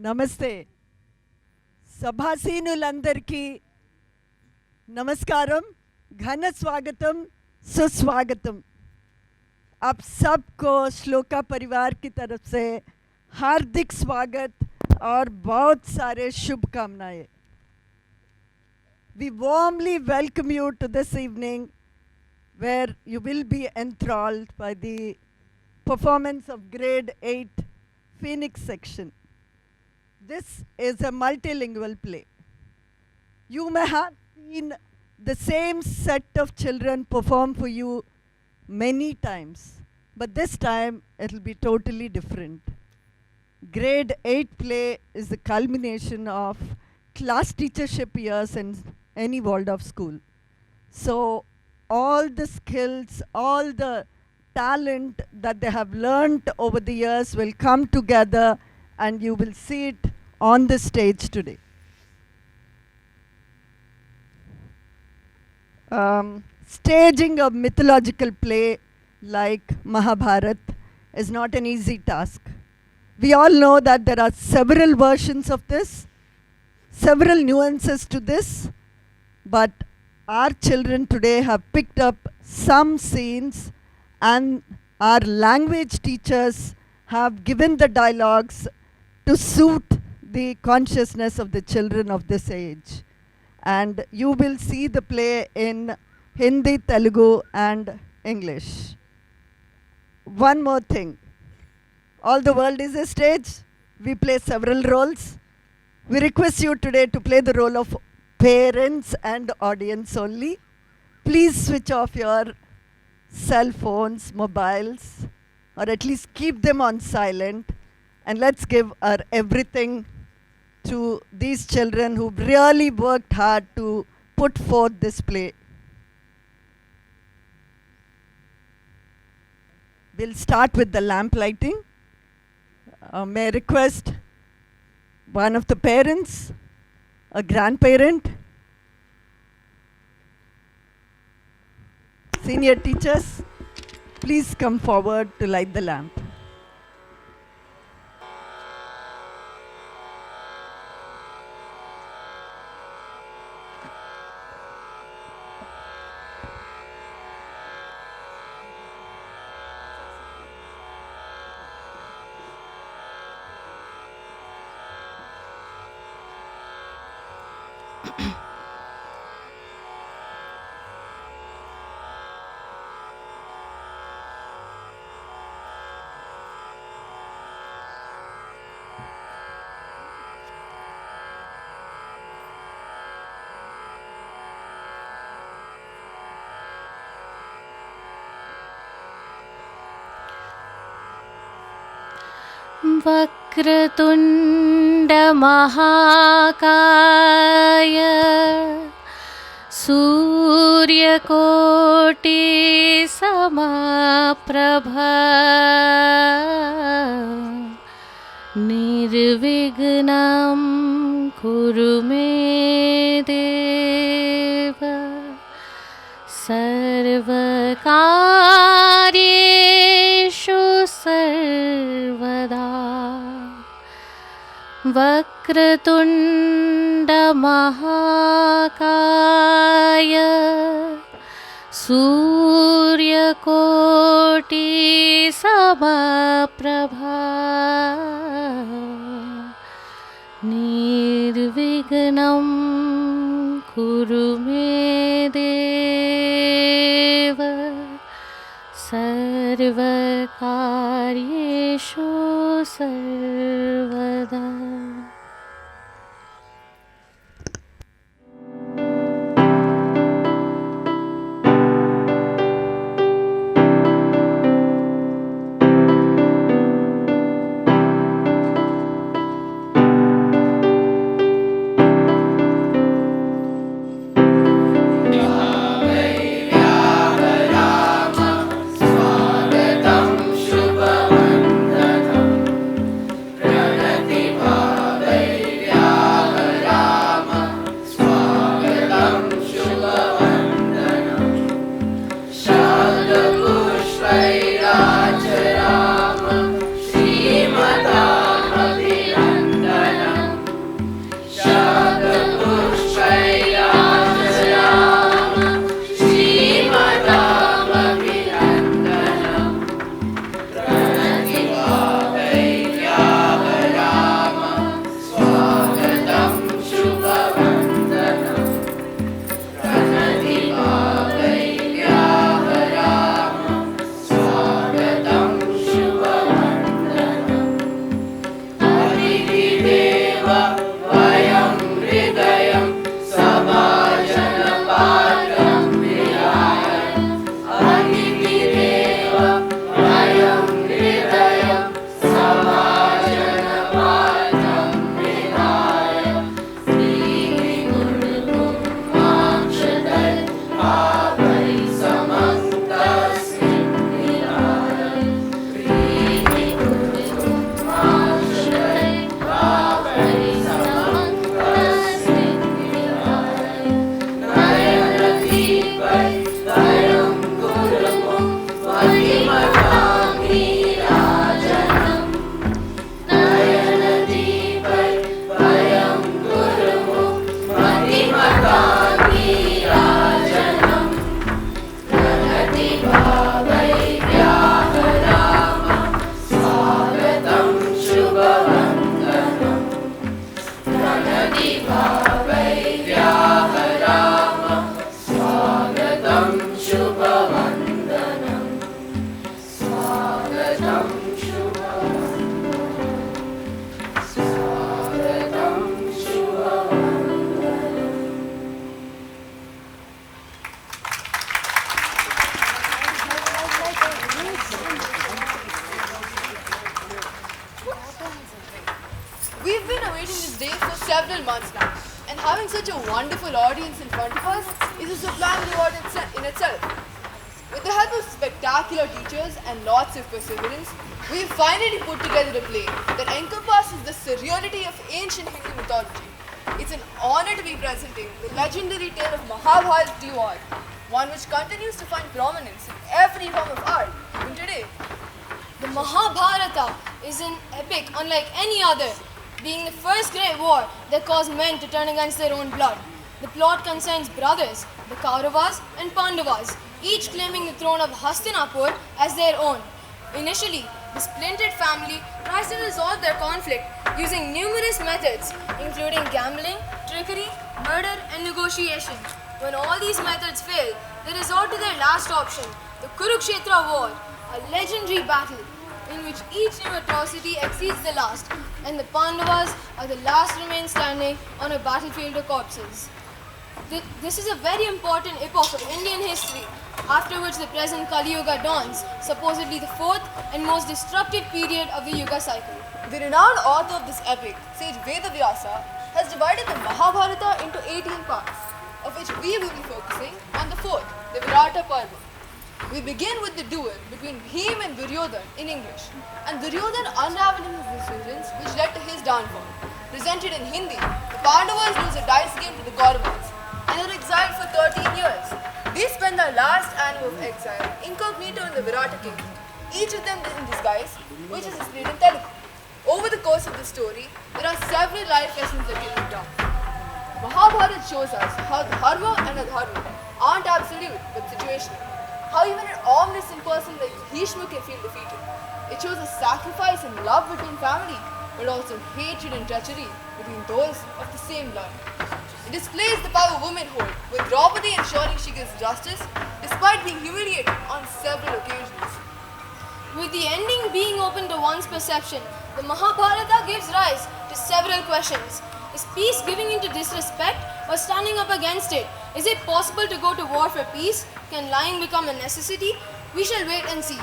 नमस्ते सभासीनुलंदरिकी नमस्कारम घन स्वागतम सुस्वागतम। आप सबको श्लोका परिवार की तरफ से हार्दिक स्वागत और बहुत सारे शुभकामनाएं। We warmly welcome you to this evening where you will be enthralled by the performance of grade 8 Phoenix section. This is a multilingual play. You may have seen the same set of children perform for you many times, but this time it will be totally different. Grade 8 play is the culmination of class teachership years in any Waldorf school. So all the skills, all the talent that they have learned over the years will come together and you will see it on the stage today. Staging a mythological play like MAHABHARAT is not an easy task. We all know that there are several versions of this, several nuances to this, but our children today have picked up some scenes and our language teachers have given the dialogues to suit the consciousness of the children of this age. And you will see the play in Hindi, Telugu and English. One more thing. All the world is a stage. We play several roles. We request you today to play the role of parents and audience only. Please switch off your cell phones, mobiles, or at least keep them on silent. And let's give our everything to these children who've really worked hard to put forth this play. We'll start with the lamp lighting. May I request one of the parents, a grandparent, senior teachers, please come forward to light the lamp. वक्रतुण्ड महाकाय सूर्यकोटि समप्रभा निर्विघ्नं कुरु मे देव सर्वकार्येषु सर्वदा। वक्रतुण्ड महाकाय सूर्यकोटि समप्रभा निर्विघ्नं कुरु मे देव सर्वकार्येषु सर्वदा। स्वागतं शुभमङ्गलं प्रणतिभा several months now. And having such a wonderful audience in front of us is a sublime reward in itself. With the help of spectacular teachers and lots of perseverance, we have finally put together a play that encompasses the surreality of ancient Hindu mythology. It's an honor to be presenting the legendary tale of MAHABHARAT to you all, one which continues to find prominence in every form of art, even today. The Mahabharata is an epic unlike any other, being the first great war that caused men to turn against their own blood. The plot concerns brothers, the Kauravas and Pandavas, each claiming the throne of Hastinapur as their own. Initially, the splintered family tries to resolve their conflict using numerous methods, including gambling, trickery, murder, and negotiation. When all these methods fail, they resort to their last option, the Kurukshetra war, a legendary battle in which each new atrocity exceeds the last, and the Pandavas are the last remain standing on a battlefield of corpses. This is a very important epoch of Indian history, after which the present Kali Yuga dawns, supposedly the fourth and most destructive period of the Yuga cycle. The renowned author of this epic, sage Vedavyasa, has divided the Mahabharata into 18 parts, of which we will be focusing on the fourth, the Virata Parva. We begin with the duel between Bhim and Duryodhan in English, and Duryodhan unraveling his decisions which led to his downfall. Presented in Hindi, the Pandavas lose a dice game to the Kauravas and are exiled for 13 years. They spend their last annum of exile incognito in the Virata kingdom, each of them in disguise, which is displayed in Telugu. Over the course of the story, there are several life lessons that can be taught. Mahabharata shows us how dharma and adharma aren't absolute but situational. How even an omniscient person like Bhishma can feel defeated. It shows a sacrifice and love between family, but also hatred and treachery between those of the same blood. It displays the power women hold, with Draupadi ensuring she gets justice despite being humiliated on several occasions. With the ending being open to one's perception, the Mahabharata gives rise to several questions. Is peace giving into disrespect or standing up against it? Is it possible to go to war for peace? Can lying become a necessity? We shall wait and see.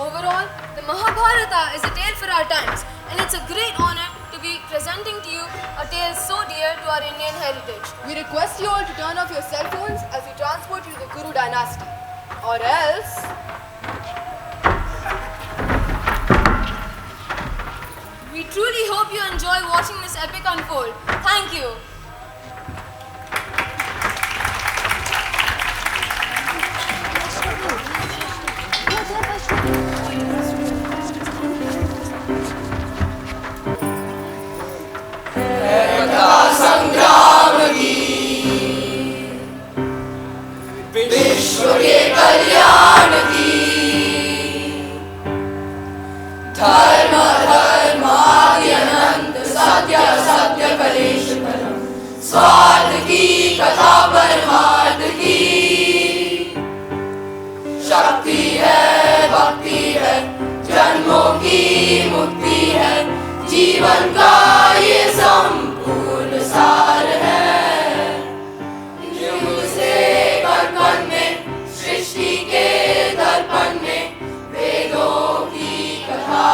Overall, the Mahabharata is a tale for our times, and it's a great honor to be presenting to you a tale so dear to our Indian heritage. We request you all to turn off your cell phones as we transport you to the Kuru dynasty. Or else... We truly hope you enjoy watching this epic unfold. Thank you. विश्व के कल्याण की धर्म धर्मादि अनंत सत्य सत्य कलेश परम स्वार्थ की कथा परमार्थ की शक्ति है भक्ति है जन्मों की मुक्ति है जीवन का ये संपूर्ण सार है सृष्टि के दर्पण में वेदों की कथा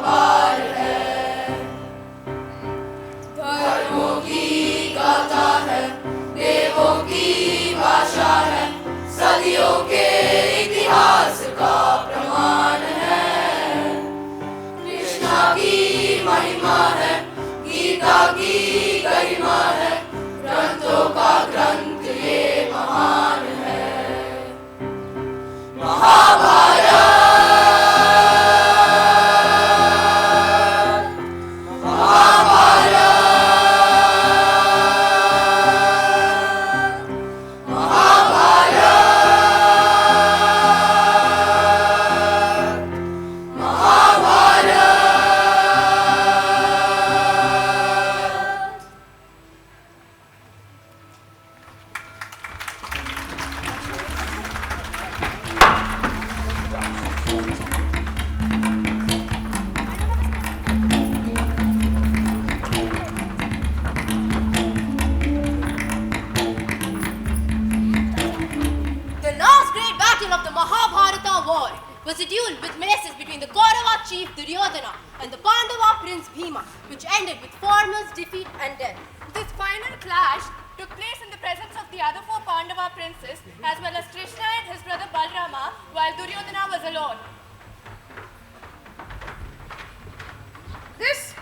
पार है धर्मों की गाथा है देवों की भाषा है सदियों के इतिहास का प्रमाण है कृष्णा की महिमा है गीता की गरिमा है ग्रंथों का ग्रंथ ये महान है Mahabharat was a duel with maces between the Kaurava chief Duryodhana and the Pandava prince Bhima, which ended with foremost defeat and death. This final clash took place in the presence of the other four Pandava princes as well as Krishna and his brother Balrama, while Duryodhana was alone. This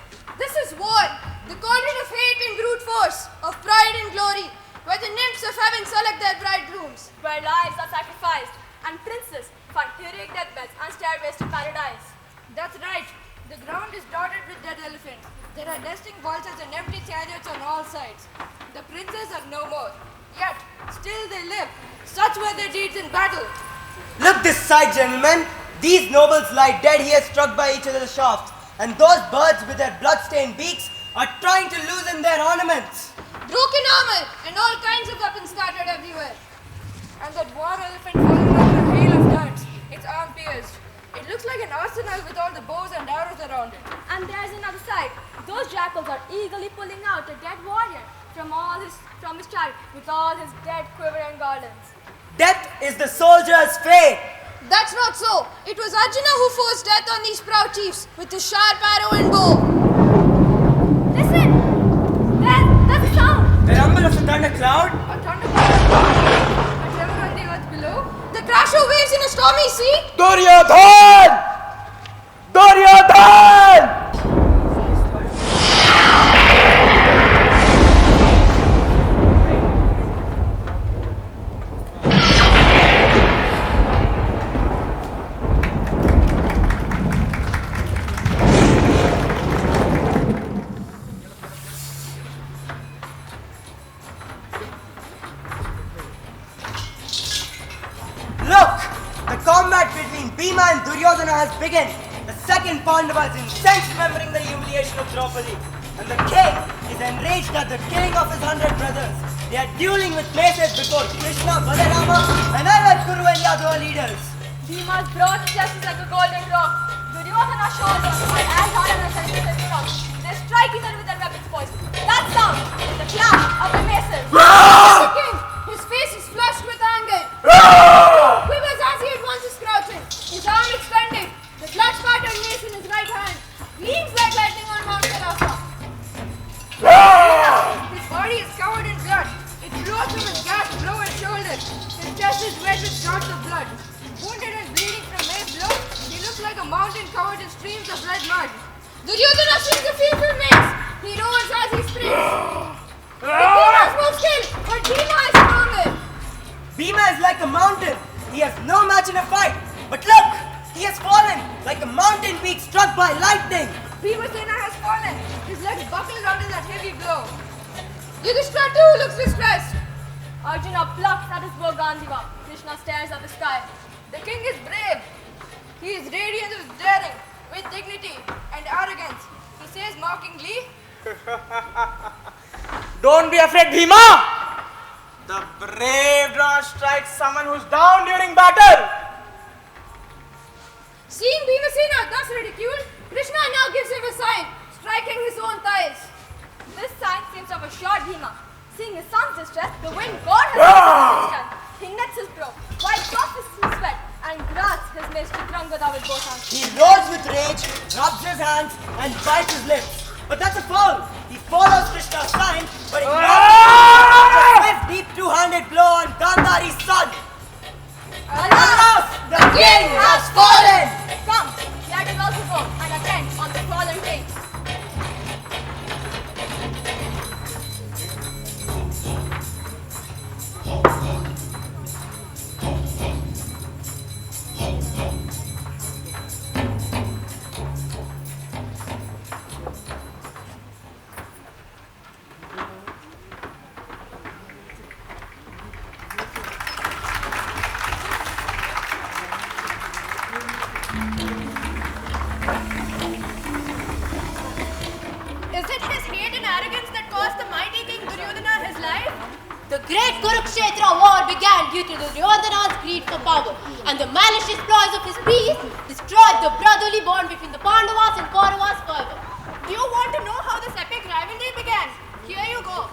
is war, the cauldron of hate and brute force, of pride and glory, where the nymphs of heaven select their bridegrooms, Where lives are sacrificed and princes find heroic deathbeds and stairways to paradise. That's right. The ground is dotted with dead elephants. There are nesting vultures and empty chariots on all sides. The princes are no more. Yet, still they live. Such were their deeds in battle. Look this side, gentlemen. These nobles lie dead here, struck by each other's shafts. And those birds with their blood-stained beaks are trying to loosen their ornaments. Broken armor and all kinds of weapons scattered everywhere. And that war elephant falling like a hail of darts, its arm pierced. It looks like an arsenal with all the bows and arrows around it. And there's another side. Those jackals are eagerly pulling out a dead warrior from his chariot with all his dead quivering garlands. Death is the soldier's fate. That's not so. It was Arjuna who forced death on these proud chiefs with his sharp arrow and bow. Listen! There's a sound! The rumble of a thunder cloud. A thunderbolt. A tremor on the earth below. The crash of waves in a stormy sea. Duryodhan! Duryodhan! Look! The combat between Bhima and Duryodhana has begun. The second Pandava is incensed remembering the humiliation of Draupadi. And the king is enraged at the killing of his 100 brothers. They are dueling with maces before Krishna, Balarama and other Kuru and Yadava leaders. Bhima's broad chest is like a golden rock. Duryodhana's shoulders are as hard as a centimeter rock. They strike each other with their weapons poised. That sound is the clash of the maces. The king, his face is flushed with anger. Quivers as he advances crouching, his arm extended, the blood-spattered mace in his right hand, gleams like lightning on Mount Kailasa. His body is covered in blood. It flows from his gashed brow and shoulders. His chest is wet with drops of blood. Wounded and bleeding from mace blows, he looks like a mountain covered in streams of red mud. Duryodhana swings a fearful mace. He roars as he springs. The king has more skill, but Bhima is stronger. Bhima is like a mountain. He has no match in a fight. But look! He has fallen like a mountain peak struck by lightning. Bhimasena has fallen. His legs buckled under that heavy blow. Yudhishthira too looks distressed. Arjuna plucks at his bow Gandhiva. Krishna stares at the sky. The king is brave. He is radiant with daring, with dignity and arrogance. He says mockingly, Don't be afraid, Bhima! The brave do not strike someone who's down during battle. seeing Bhimasena thus ridiculed, Krishna now gives him a sign, striking his own thighs. This sign seems to have assured Bhima. Seeing his son's distress, the wind god has his stand. He knits his brow, wipes off his sweat, and grasps his mace to Drangada with both hands. He roars with rage, rubs his hands, and bites his lips. But that's a foul. He follows Krishna's sign, but he a swift, deep two-handed blow on Gandhari's son. Alas, The king has fallen! Come, let us also go and attend on the fallen king. Is it his hate and arrogance that cost the mighty king Duryodhana his life? The great Kurukshetra war began due to Duryodhana's greed for power, and the malicious ploys of his priests destroyed the brotherly bond between the Pandavas and Kauravas forever. Do you want to know how this epic rivalry began? Here you go.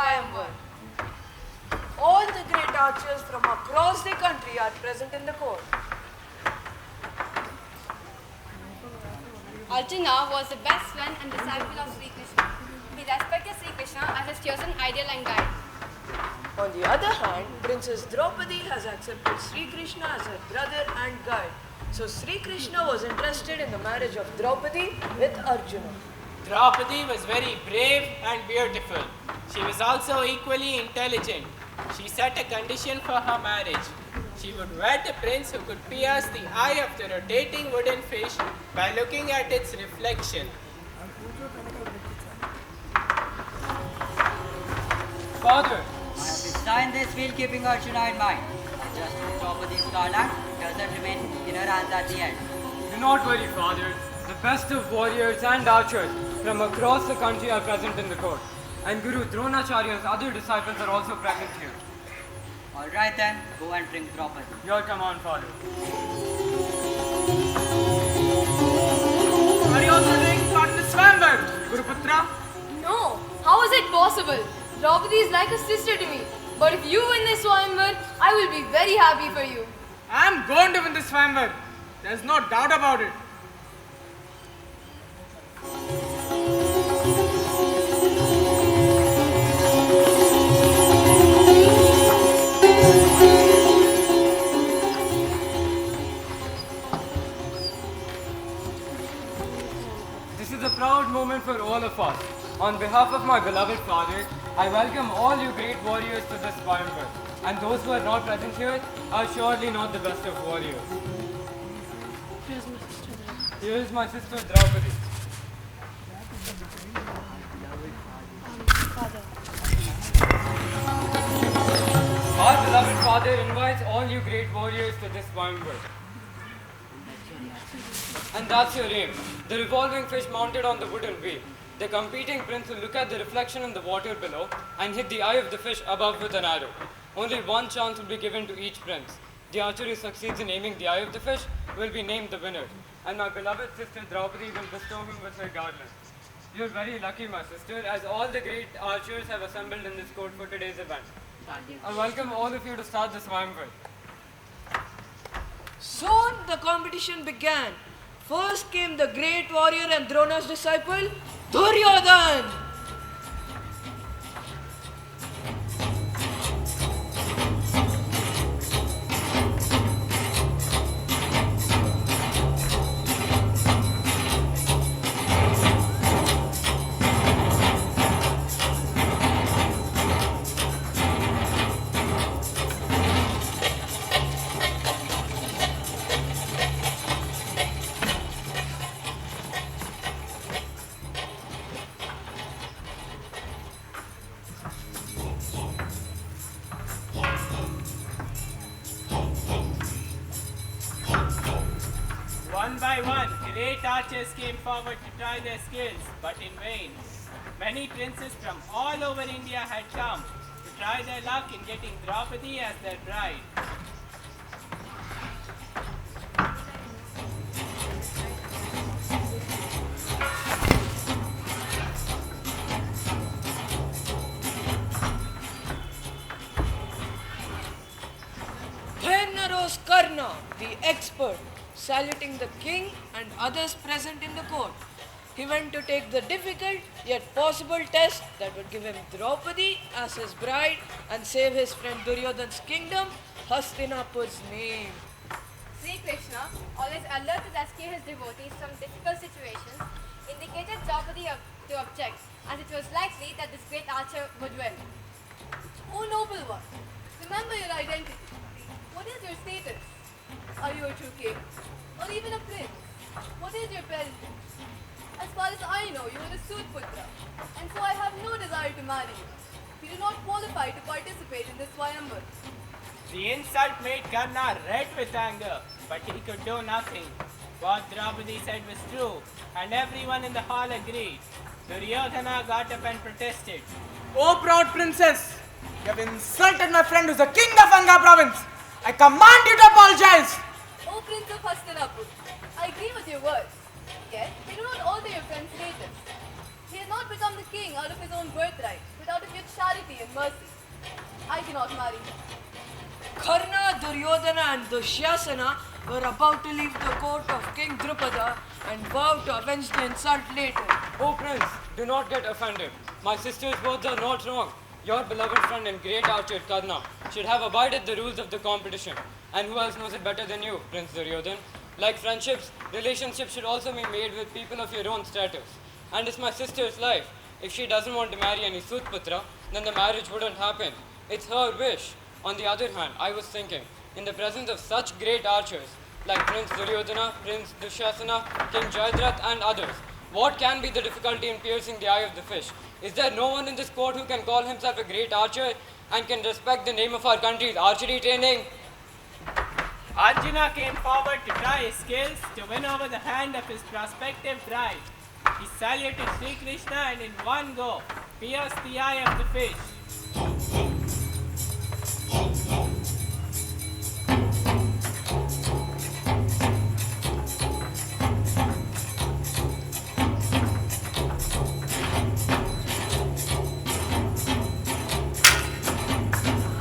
Swayamvar. All the great archers from across the country are present in the court. Arjuna was the best friend and disciple of Sri Krishna. He respected Sri Krishna as his chosen ideal and guide. On the other hand, Princess Draupadi has accepted Sri Krishna as her brother and guide. So Sri Krishna was interested in the marriage of Draupadi with Arjuna. Draupadi was very brave and beautiful. She was also equally intelligent. She set a condition for her marriage. She would wed a prince who could pierce the eye of the rotating wooden fish by looking at its reflection. Father, I have designed this wheel keeping Arjuna in mind. Just Draupadi's garland doesn't remain in her hands at the end. Do not worry, Father. The best of warriors and archers from across the country are present in the court. And Guru Dronacharya's other disciples are also present here. All right then, go and bring Draupadi. Your command, Father. Are you also taking part in the Swayamvar, Guruputra? No, how is it possible? Draupadi is like a sister to me. But if you win this Swayamvar, I will be very happy for you. I am going to win this Swayamvar. There's no doubt about it. This is a proud moment for all of us. On behalf of my beloved father, I welcome all you great warriors to this Swayamvar. And those who are not present here are surely not the best of warriors. Here is my sister Draupadi. Our beloved father invites all you great warriors to this Swayamvar. And that's your aim. The revolving fish mounted on the wooden wheel. The competing prince will look at the reflection in the water below and hit the eye of the fish above with an arrow. Only one chance will be given to each prince. The archer who succeeds in aiming the eye of the fish will be named the winner. And my beloved sister Draupadi will bestow him with her garland. You're very lucky, my sister, as all the great archers have assembled in this court for today's event. I welcome all of you to start this Swayamvar. Soon the competition began. First came the great warrior and Drona's disciple, Duryodhan. One by one, great archers came forward to try their skills, but in vain. Many princes from all over India had come to try their luck in getting Draupadi as their bride. Then arose Karna, the expert, saluting the king and others present in the court. He went to take the difficult yet possible test that would give him Draupadi as his bride and save his friend Duryodhan's kingdom, Hastinapur's name. Sri Krishna, always alert to rescue his devotees from difficult situations, indicated Draupadi to object, as it was likely that this great archer would win. O noble one, remember your identity. What is your status? Are you a true king? Or even a prince? What is your parentage? As far as I know, you are a Sudputra, and so I have no desire to marry you. You do not qualify to participate in this Swayamvar. The insult made Karna red with anger, but he could do nothing. What Draupadi said was true, and everyone in the hall agreed. Duryodhana got up and protested. Oh, proud princess! You have insulted my friend who's the king of Anga province! I command you to apologize! O Prince of Hastinapur, I agree with your words. Yet, you do not alter your friend's status. He has not become the king out of his own birthright, but out of your charity and mercy. I cannot marry him. Karna, Duryodhana and Dushyasana were about to leave the court of King Drupada and vow to avenge the insult later. Oh Prince, do not get offended. My sister's words are not wrong. Your beloved friend and great archer Karna should have abided the rules of the competition. And who else knows it better than you, Prince Duryodhan? Like friendships, relationships should also be made with people of your own status. And it's my sister's life. If she doesn't want to marry any Sutputra, then the marriage wouldn't happen. It's her wish. On the other hand, I was thinking, in the presence of such great archers, like Prince Duryodhana, Prince Dushasana, King Jayadratha and others, what can be the difficulty in piercing the eye of the fish? Is there no one in this court who can call himself a great archer and can respect the name of our country's archery training? Arjuna came forward to try his skills to win over the hand of his prospective bride. He saluted Sri Krishna and in one go pierced the eye of the fish.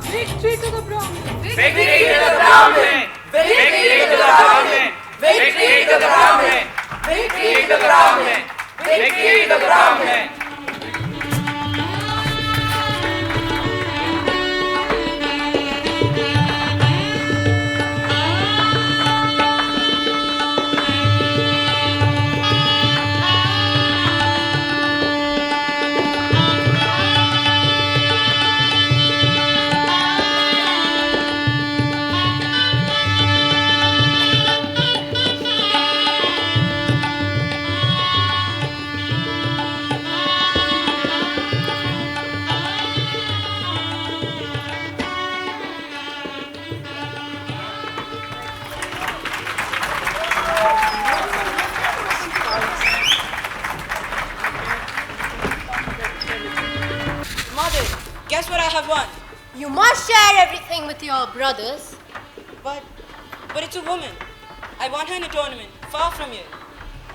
Victory to the Brahmin! Victory to the Brahmin! Victory to the Brahmin! Victory to the Brahmin! Victory to the Brahmin! Victory to the Brahmin! Guess what I have won? You must share everything with your brothers. But it's a woman. I won her in a tournament, far from here.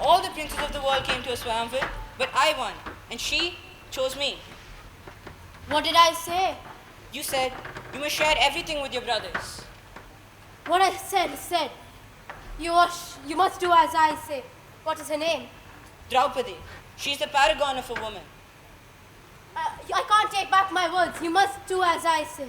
All the princes of the world came to a Swamville, but I won, and she chose me. What did I say? You said you must share everything with your brothers. What I said is said. You must do as I say. What is her name? Draupadi. She's the paragon of a woman. I can't take back my words. You must do as I say.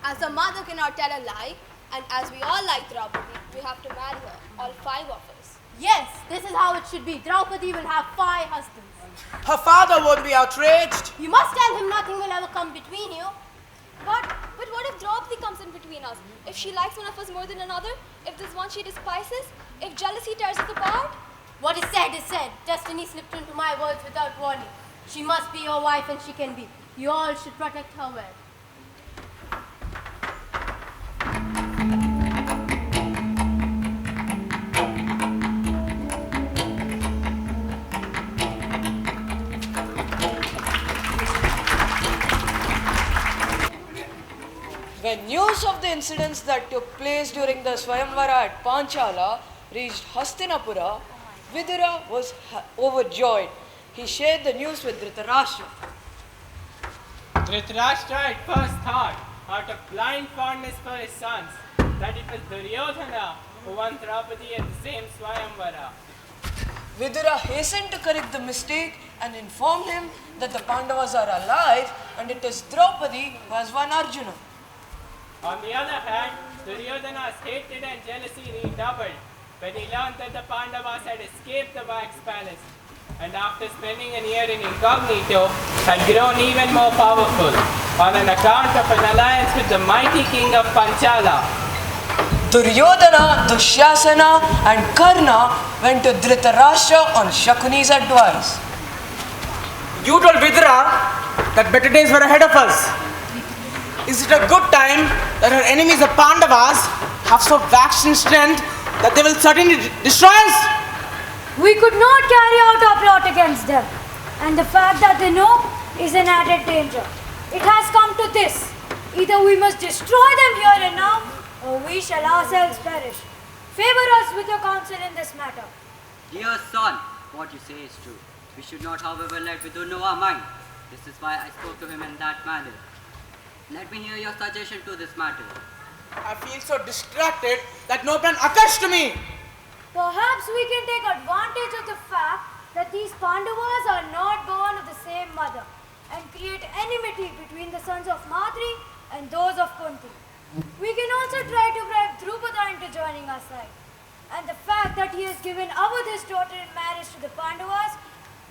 As a mother cannot tell a lie, and as we all like Draupadi, we have to marry her, all 5 of us. Yes, this is how it should be. Draupadi will have 5 husbands. Her father won't be outraged. You must tell him nothing will ever come between you. But what if Draupadi comes in between us? If she likes one of us more than another? If there's one she despises? If jealousy tears us apart? What is said is said. Destiny slipped into my words without warning. She must be your wife and she can be. You all should protect her well. When news of the incidents that took place during the Swayamvara at Panchala reached Hastinapura, Vidura was overjoyed. He shared the news with Dhritarashtra. Dhritarashtra at first thought, out of blind fondness for his sons, that it was Duryodhana who won Draupadi at the same Swayamvara. Vidura hastened to correct the mistake and informed him that the Pandavas are alive and it is Draupadi who has won Arjuna. On the other hand, Duryodhana's hatred and jealousy redoubled when he learned that the Pandavas had escaped the wax palace, and after spending a year in incognito, had grown even more powerful on an account of an alliance with the mighty king of Panchala. Duryodhana, Dushyasana and Karna went to Dhritarashtra on Shakuni's advice. You told Vidura that better days were ahead of us. Is it a good time that our enemies, the Pandavas, have so vast in strength that they will certainly destroy us? We could not carry out our plot against them, and the fact that they know is an added danger. It has come to this: either we must destroy them here and now, or we shall ourselves perish. Favor us with your counsel in this matter. Dear son, what you say is true. We should not, however, let Vidur know our mind. This is why I spoke to him in that manner. Let me hear your suggestion to this matter. I feel so distracted that no plan occurs to me. Perhaps we can take advantage of the fact that these Pandavas are not born of the same mother and create enmity between the sons of Madri and those of Kunti. We can also try to bribe Drupada into joining our side. And the fact that he has given Awadhi's daughter in marriage to the Pandavas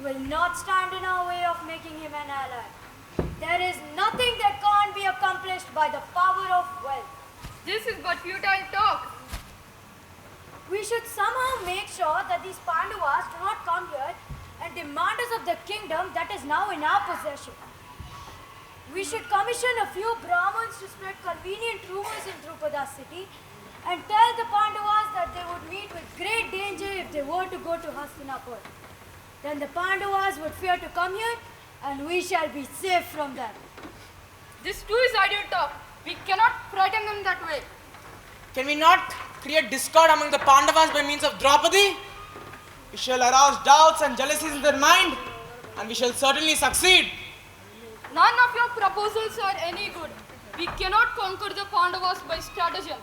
will not stand in our way of making him an ally. There is nothing that can't be accomplished by the power of wealth. This is but futile talk. We should somehow make sure that these Pandavas do not come here and demand us of the kingdom that is now in our possession. We should commission a few Brahmins to spread convenient rumors in Drupada's city and tell the Pandavas that they would meet with great danger if they were to go to Hastinapur. Then the Pandavas would fear to come here and we shall be safe from them. This too is idle talk. We cannot frighten them that way. Can we not create discord among the Pandavas by means of Draupadi? We shall arouse doubts and jealousies in their mind, and we shall certainly succeed. None of your proposals are any good. We cannot conquer the Pandavas by stratagem.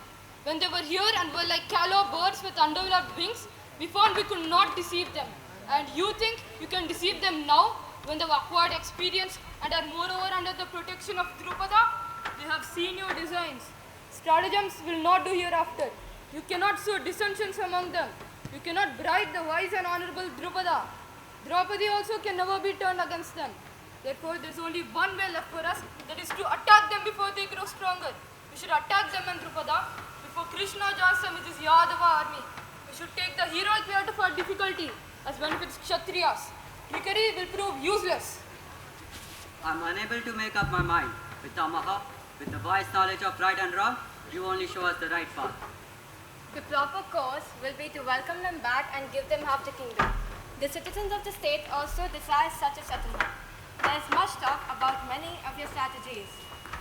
When they were here and were like callow birds with undeveloped wings, we found we could not deceive them. And you think you can deceive them now when they've acquired experience and are moreover under the protection of Drupada? They have seen your designs. Stratagems will not do hereafter. You cannot sow dissensions among them. You cannot bribe the wise and honorable Drupada. Draupadi also can never be turned against them. Therefore, there is only one way left for us, that is to attack them before they grow stronger. We should attack them and Drupada before Krishna joins them with his Yadava army. We should take the heroic way out of our difficulty as benefits Kshatriyas. Trickery will prove useless. I am unable to make up my mind. Pitamaha, with the wise knowledge of right and wrong, you only show us the right path. The proper course will be to welcome them back and give them half the kingdom. The citizens of the state also desire such a settlement. There is much talk about many of your strategies.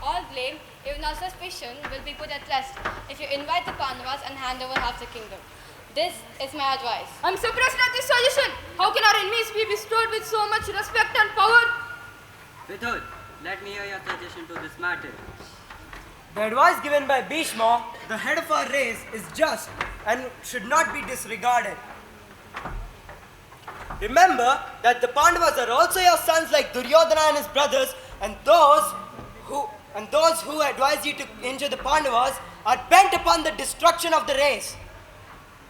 All blame, even our suspicion, will be put at rest if you invite the Pandavas and hand over half the kingdom. This is my advice. I am surprised at this suggestion. How can our enemies be bestowed with so much respect and power? Vidur, let me hear your suggestion to this matter. The advice given by Bhishma, the head of our race, is just and should not be disregarded. Remember that the Pandavas are also your sons like Duryodhana and his brothers, and those who advise you to injure the Pandavas are bent upon the destruction of the race.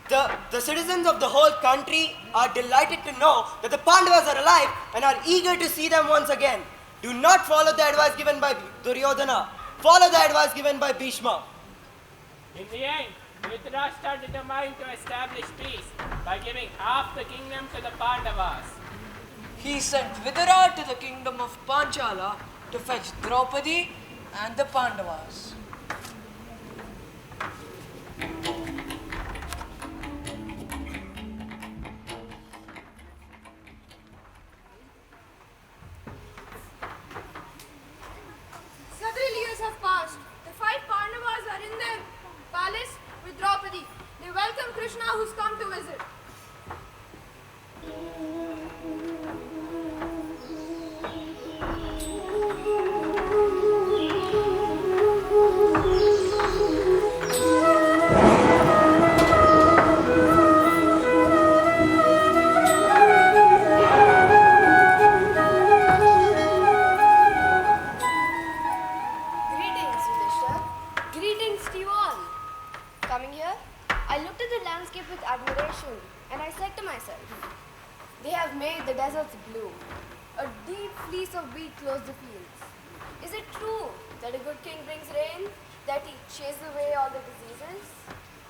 The citizens of the whole country are delighted to know that the Pandavas are alive and are eager to see them once again. Do not follow the advice given by Duryodhana. Follow the advice given by Bhishma. In the end, Dhritarashtra determined to establish peace by giving half the kingdom to the Pandavas. He sent Vidura to the kingdom of Panchala to fetch Draupadi and the Pandavas. Several years have passed. The 5 Pandavas are in their palace with Draupadi. They welcome Krishna who's come to visit. Greetings, Yudhishthir. Greetings to you all. Coming here, I looked at the landscape with admiration and I said to myself, they have made the deserts blue. A deep fleece of wheat clothes the fields. Is it true that a good king brings rain, that he chases away all the diseases?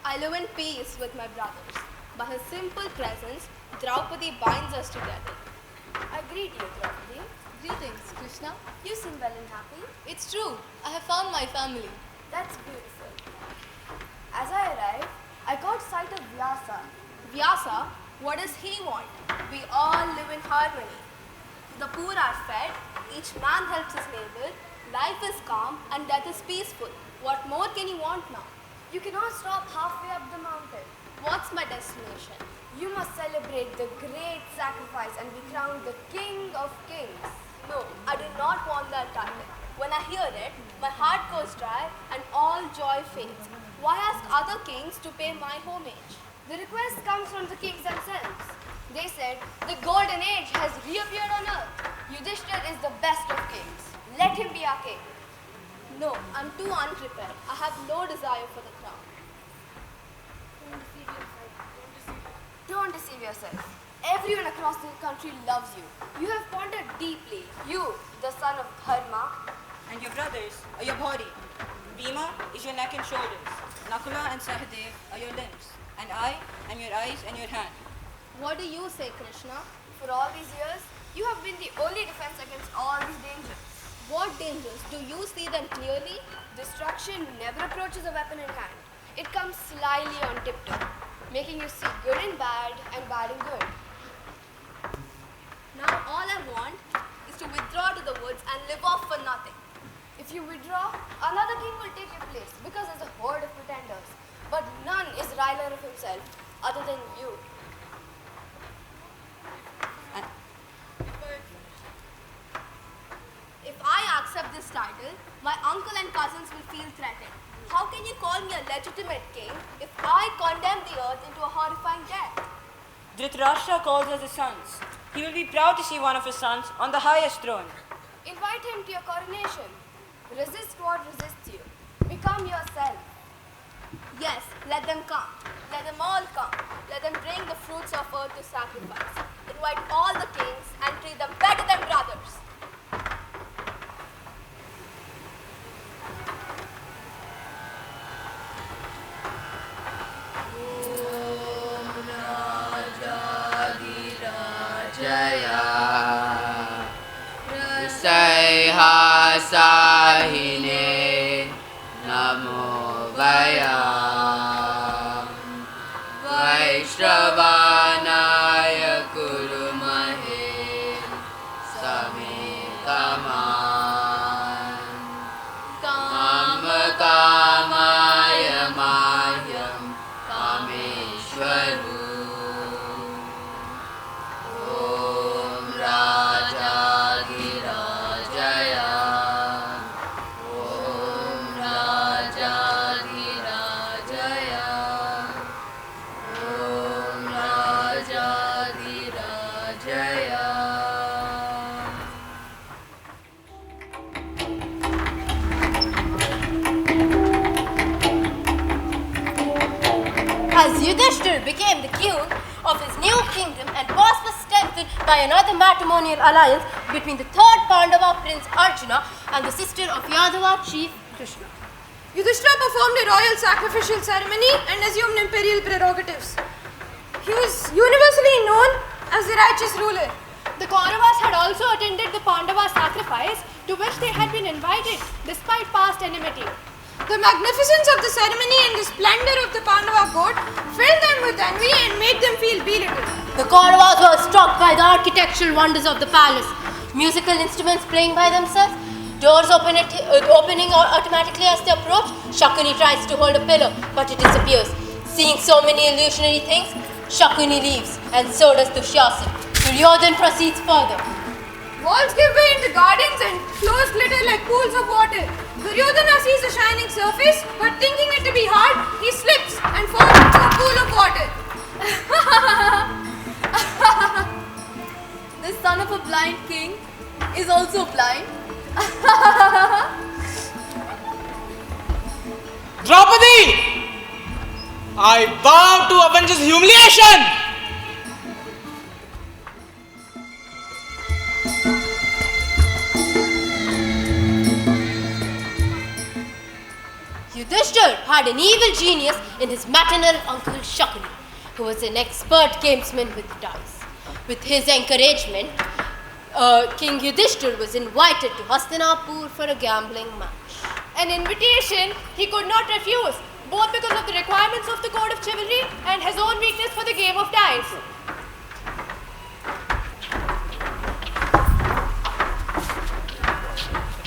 I live in peace with my brothers. By his simple presence, Draupadi binds us together. I greet you, Draupadi. Greetings, Krishna. You seem well and happy. It's true. I have found my family. That's beautiful. As I arrived, I caught sight of Vyasa. Vyasa, what does he want? We all live in harmony. The poor are fed, each man helps his neighbor, life is calm and death is peaceful. What more can you want now? You cannot stop halfway up the mountain. What's my destination? You must celebrate the great sacrifice and be crowned the King of Kings. No, I do not want that title. When I hear it, my heart goes dry and all joy fades. Why ask other kings to pay my homage? The request comes from the kings themselves. They said, the golden age has reappeared on earth. Yudhishthir is the best of kings. Let him be our king. No, I'm too unprepared. I have no desire for the crown. Don't deceive yourself. Everyone across the country loves you. You have pondered deeply. You, the son of Dharma. And your brothers are your body. Bhima is your neck and shoulders. Nakula and Sahadev are your limbs. And I am your eyes and your hand. What do you say, Krishna? For all these years, you have been the only defense against all these dangers. What dangers? Do you see them clearly? Destruction never approaches a weapon in hand. It comes slyly on tiptoe, making you see good in bad and bad in good. Now all I want is to withdraw to the woods and live off for nothing. If you withdraw, another king will take your place because there's a horde of pretenders. But none is riler of himself other than you. If I accept this title, my uncle and cousins will feel threatened. How can you call me a legitimate king if I condemn the earth into a horrifying death? Dhritarashtra calls us his sons. He will be proud to see one of his sons on the highest throne. Invite him to your coronation. Resist what resists you. Become yourself. Yes, let them come. Let them all come. Let them bring the fruits of earth to sacrifice. Invite all the kings and treat them better than brothers. Sahine Namo Vaya Vaishravanaya Kurumahe Samitaman Kama Kamaya Mahyam Kameshwaru Om Raja As Yudhishthir became the king of his new kingdom and was strengthened by another matrimonial alliance between the third Pandava prince Arjuna and the sister of Yadava chief Krishna. Yudhishthira performed a royal sacrificial ceremony and assumed imperial prerogatives. He was universally known as the righteous ruler. The Kauravas had also attended the Pandava sacrifice to which they had been invited despite past enmity. The magnificence of the ceremony and the splendor of the Pandava court filled them with envy and made them feel belittled. The Kauravas were struck by the architectural wonders of the palace. Musical instruments playing by themselves, doors opening automatically as they approach. Shakuni tries to hold a pillar, but it disappears. Seeing so many illusionary things, Shakuni leaves, and so does Dushasan. Duryodhan proceeds further. Walls give way into gardens and floors glitter like pools of water. Duryodhana sees a shining surface, but thinking it to be hard, he slips and falls into a pool of water. The son of a blind king is also blind. Draupadi! I vow to avenge his humiliation! Yudhishthir had an evil genius in his maternal uncle Shakuni, who was an expert gamesman with dice. With his encouragement, King Yudhishthir was invited to Hastinapur for a gambling match. An invitation he could not refuse, both because of the requirements of the code of chivalry and his own weakness for the game of dice.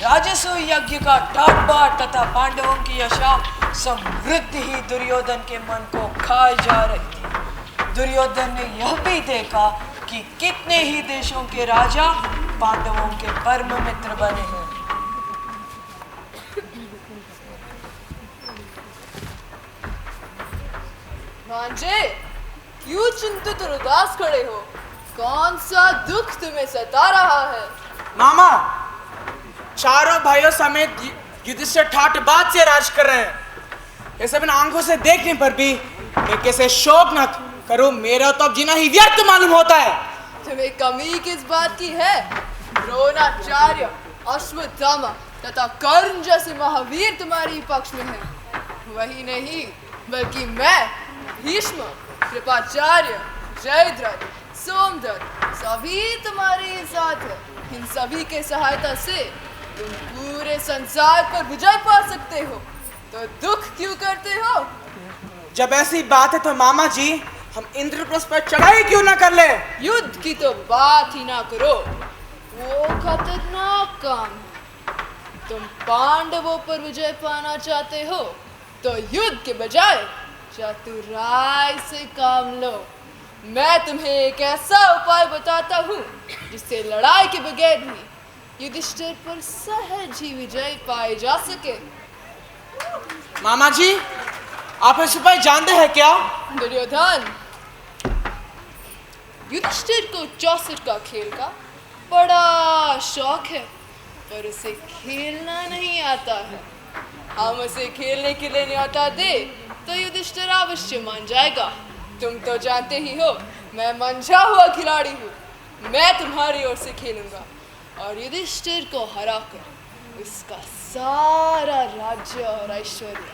राजसू यज्ञ का ठाट बाट तथा पांडवों की आशा समृद्धि ही दुर्योधन के मन को खाई जा रही थी। दुर्योधन ने यह भी देखा कि कितने ही देशों के राजा पांडवों के परम मित्र बने हैं। भांजे, क्यों चिंतित और उदास खड़े हो? कौन सा दुख तुम्हें सता रहा है? मामा, चारों भाइयों समेत युधिष्ठिर ठाट बात से राज कर रहे हैं। ये सब इन आंखों से देखने पर भी मैं कैसे शोक न करूं, मेरा तो अब जीना ही व्यर्थ मालूम होता है। तुम्हें कमी किस बात की है? द्रोणाचार्य, अश्वत्थामा तथा कर्ण जैसे महावीर तुम्हारी पक्ष में हैं। वही नहीं, बल्कि मैं, भीष्म, कृपाचार्य, जयद्रथ, सोमदत्त सभी तुम्हारे साथ है। इन सभी के सहायता से तुम पूरे संसार पर विजय पा सकते हो, तो दुख क्यों करते हो? जब ऐसी बात है तो मामा जी, हम इंद्रप्रस्थ पर चढ़ाई क्यों ना कर ले? युद्ध की तो बात ही ना करो, वो खतरनाक काम है। तुम पांडवों पर विजय पाना चाहते हो तो युद्ध के बजाय चतुराई से काम लो। मैं तुम्हें एक ऐसा उपाय बताता हूँ जिससे लड़ाई के बगैर ही युधिष्ठिर पर सहज ही विजय पाई जा सके। मामा जी, आप इस उपाय जानते हैं क्या? दुर्योधन, युधिष्ठिर को चौसठ का खेल का बड़ा शौक है, पर उसे खेलना नहीं आता है। हम उसे खेलने के लिए न्योता दे तो युधिष्ठिर अवश्य मान जाएगा। तुम तो जानते ही हो, मैं मंझा हुआ खिलाड़ी हूँ। मैं तुम्हारी ओर से खेलूंगा और युधिष्ठिर को हराकर उसका सारा राज्य और ऐश्वर्य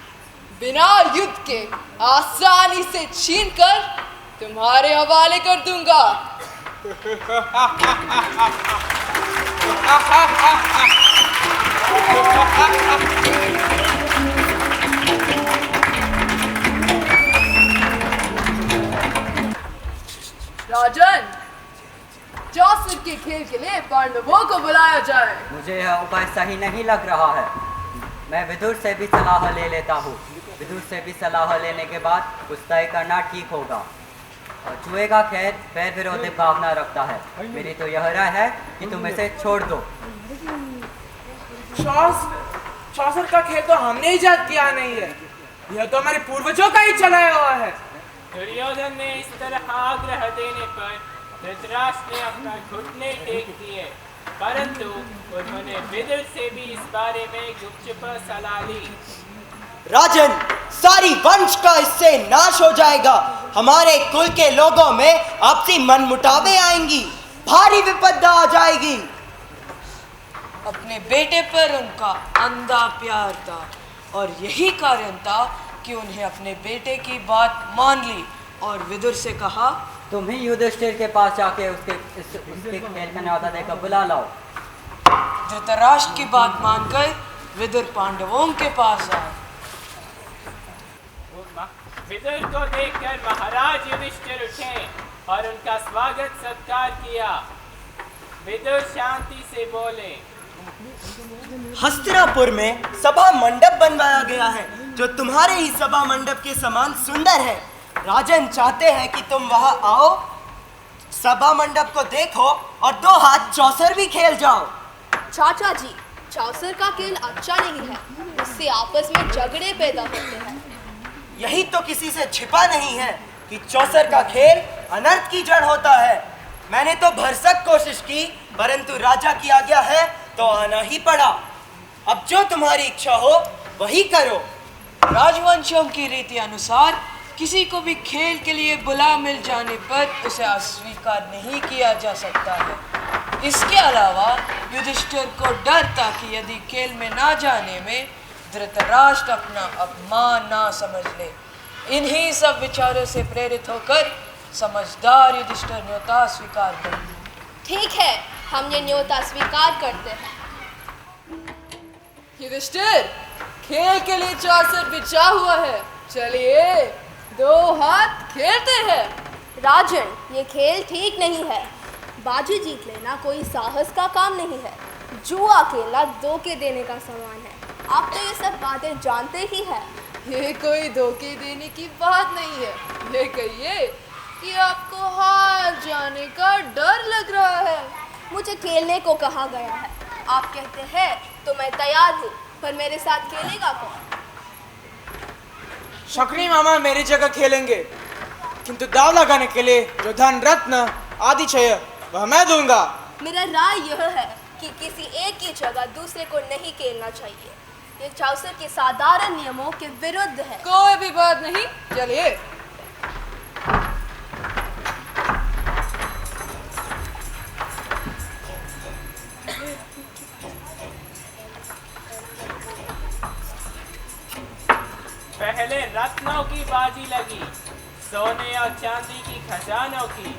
बिना युद्ध के आसानी से छीनकर तुम्हारे हवाले कर दूंगा। राजन, चौसठ के खेल के लिए पांडवों को बुलाया जाए। मुझे यह उपाय सही नहीं लग रहा है। मैं विदुर से भी सलाह ले लेता हूँ। विदुर से भी सलाह लेने के बाद कुछ तय करना ठीक होगा। और जुए का खेल पैर विरोधी भावना रखता है। मेरी तो यह राय है कि तुम इसे छोड़ दो। चौसठ का खेल तो हमने इजाद किया नहीं है, यह तो हमारे पूर्वजों का ही चलाया हुआ है। दुर्योधन ने इस तरह आग्रह देने पर धृतराष्ट्र ने अपना घुटने टेक दिए, परंतु उन्होंने विदुर से भी इस बारे में गुपचुप सलाह ली। राजन, सारी वंश का इससे नाश हो जाएगा। हमारे कुल के लोगों में आपसी मनमुटावे आएंगी, भारी विपदा आ जाएगी। अपने बेटे पर उनका अंधा प्यार था और यही कारण था कि उन्हें अपने बेटे की बात मान ली और विदुर से कहा, तुम ही युधिष्ठिर के पास जाके उसके खेल का न्योता देकर बुला लाओ। धृतराष्ट्र की बात मानकर विदुर पांडवों के पास आए। विदुर को देखकर महाराज युधिष्ठिर उठे और उनका स्वागत सत्कार किया। विदुर शांति से बोले, हस्तिनापुर में सभा मंडप बनवाया गया है जो तुम्हारे ही सभा मंडप के समान सुंदर है। राजन चाहते हैं कि तुम वहां आओ, सभा मंडप को देखो और 2 हाथ चौसर भी खेल जाओ। चाचा जी, चौसर का खेल अच्छा नहीं है, इससे आपस में झगड़े पैदा होते हैं। यही तो किसी से छिपा नहीं है कि चौसर का खेल अनर्थ की जड़ होता है। मैंने तो भरसक कोशिश की, परंतु राजा की आज्ञा है तो आना ही पड़ा। अब जो तुम्हारी इच्छा हो वही करो। राजवंशों की रीति अनुसार किसी को भी खेल के लिए बुला मिल जाने पर उसे अस्वीकार नहीं किया जा सकता है। इसके अलावा युधिष्ठिर को डर था कि यदि खेल में ना जाने में धृतराष्ट्र अपना अपमान ना समझ ले। इन्हीं सब विचारों से प्रेरित होकर समझदार युधिष्ठिर न्योता स्वीकार कर लिया। ठीक है, हम ये न्योता स्वीकार करते हैं। युधिष्ठिर, खेल के लिए चौसर बिछा हुआ है, चलिए 2 हाथ खेलते हैं। राजन, ये खेल ठीक नहीं है। बाजी जीत लेना कोई साहस का काम नहीं है। जुआ खेलना धोखे देने का समान है। आप तो ये सब बातें जानते ही हैं। ये कोई धोखे देने की बात नहीं है। ये कहिए कि आपको हार जाने का डर लग रहा है। मुझे खेलने को कहा गया है। आप कहते हैं तो मैं तैयार हूँ, पर मेरे साथ खेलेगा कौन? शकुनी मामा मेरी जगह खेलेंगे, किंतु दाव लगाने के लिए जो धन रत्न आदि चाहिए वह मैं दूंगा। मेरा राय यह है कि किसी एक की जगह दूसरे को नहीं खेलना चाहिए। ये चाउसर के साधारण नियमों के विरुद्ध है। कोई भी बात नहीं, चलिए। पहले रत्नों की बाजी लगी, सोने और चांदी की खजानों की,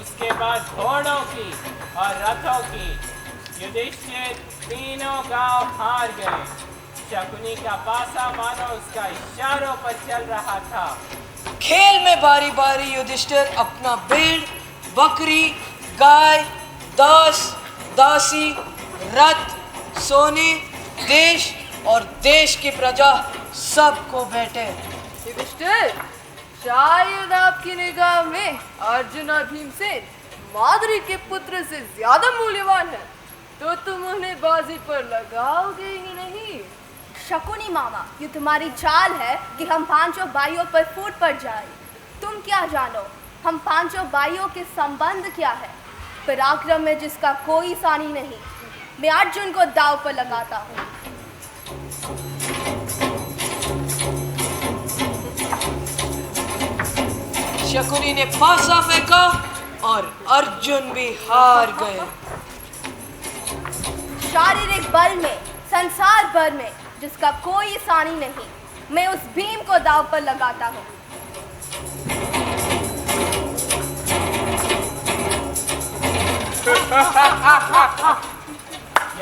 उसके बाद घोड़ों की और रथों की। युधिष्ठिर तीनों गांव हार गए। शकुनी का पासा मानो उसका इशारों पर चल रहा था। खेल में बारी बारी युधिष्ठिर अपना भेड़, बकरी, गाय, दास, दासी, रथ, सोने, देश और देश की प्रजा सबको बैठे। युधिष्ठिर, शायद आपकी निगाह में अर्जुन और भीमसेन माधुरी के पुत्र से ज्यादा मूल्यवान है, तो तुम उन्हें बाजी पर लगाओगे ही नहीं। शकुनी मामा, ये तुम्हारी चाल है कि हम पांचों भाइयों पर फूट पड़ जाए। तुम क्या जानो हम पांचों भाइयों के संबंध क्या है? पराक्रम में जिसका कोई सानी नहीं, मैं अर्जुन को दाव पर लगाता हूँ। शकुनी ने पासा फेंका और अर्जुन भी हार गए। शारीरिक बल में, संसार भर में जिसका कोई सानी नहीं, मैं उस भीम को दाव पर लगाता हूँ।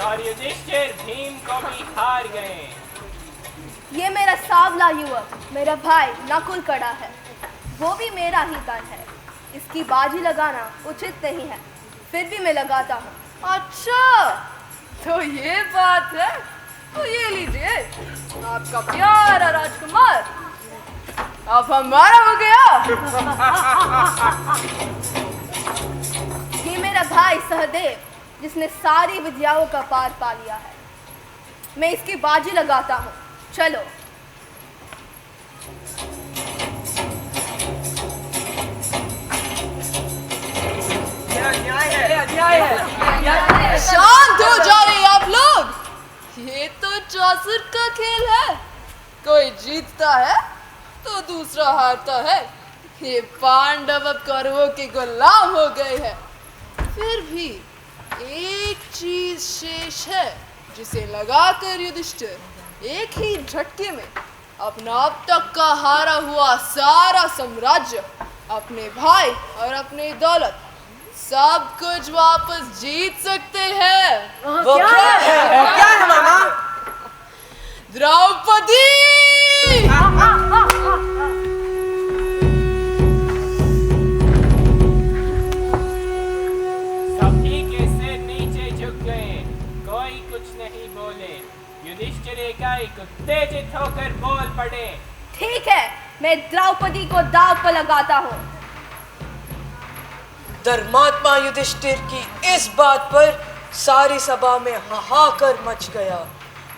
और युधिष्ठिर भीम को भी हार गए। ये मेरा सांवला युवक, मेरा भाई नकुल कड़ा है, वो भी मेरा ही तन है। इसकी बाजी लगाना उचित नहीं है, फिर भी मैं लगाता हूँ। अच्छा, तो ये बात है, तो ये लीजिए आपका प्यारा राजकुमार अब हमारा हो गया। ये मेरा भाई सहदेव, जिसने सारी विद्याओं का पार पा लिया है। मैं इसकी बाजी लगाता हूँ, चलो। शांत हो जाइए आप लोग। ये तो चौसर का खेल है, कोई जीतता है तो दूसरा हारता है। ये पांडव अब कौरवों के गुलाम हो गए हैं। फिर भी एक चीज शेष है जिसे लगाकर युधिष्ठिर एक ही झटके में अपना अब तक का हारा हुआ सारा साम्राज्य, अपने भाई और अपनी दौलत सब कुछ वापस जीत सकते हैं। वो क्या है मामा? द्रौपदी! सभी के सिर नीचे झुक गए, कोई कुछ नहीं बोले। युधिष्ठिर एकाएक उत्तेजित होकर बोल पड़े। ठीक है, मैं द्रौपदी को दाव पर लगाता हूँ। धर्मात्मा युधिष्ठिर की इस बात पर सारी सभा में हाहाकार मच गया।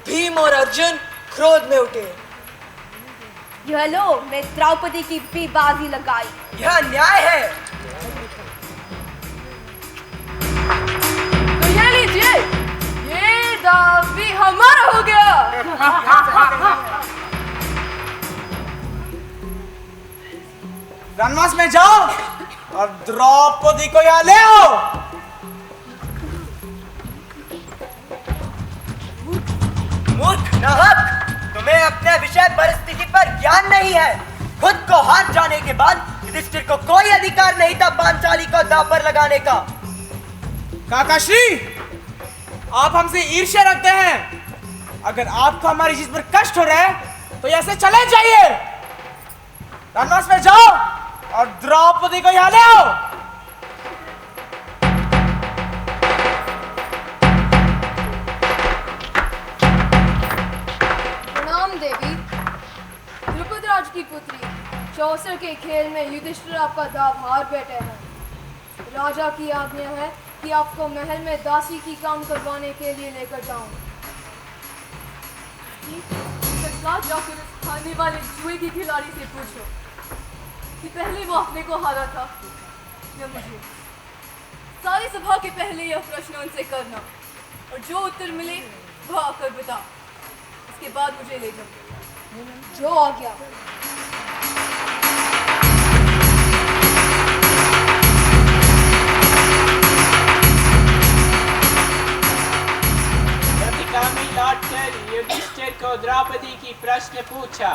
भीम और अर्जुन क्रोध में उठे। यह लो, मैं द्रौपदी की भी बाजी लगाई। यह न्याय है। तो ये लीजिए, ये दाव भी हमारा हो गया। रणवास में जाओ और द्रौपदी को यहाँ ले आओ। मूर्ख नाहक, तुम्हें अपने विषय परिस्थिति पर ज्ञान नहीं है। खुद को हार जाने के बाद युधिष्ठिर को कोई अधिकार नहीं था पांचाली को दांव पर लगाने का। काकाश्री, आप हमसे ईर्ष्या रखते हैं। अगर आपको हमारी चीज पर कष्ट हो रहा है तो ऐसे चले जाइए। रणवास में जाओ और द्रौपदी को यहाँ ले आओ। प्रणाम देवी। चौसर के खेल में युधिष्ठिर आपका दाव हार बैठे हैं। राजा की आज्ञा है कि आपको महल में दासी की काम करवाने के लिए लेकर जाऊं। जाकर इस खाने वाले जुए की खिलाड़ी से पूछो कि पहले वो अपने को हारा था या मुझे। सारी सभा के पहले यह प्रश्न उनसे करना और जो उत्तर मिले वह आकर बता। इसके बाद मुझे ले जाओ। जो आ गया। प्रतिगामी लौटकर युधिष्ठिर को द्रौपदी की प्रश्न पूछा।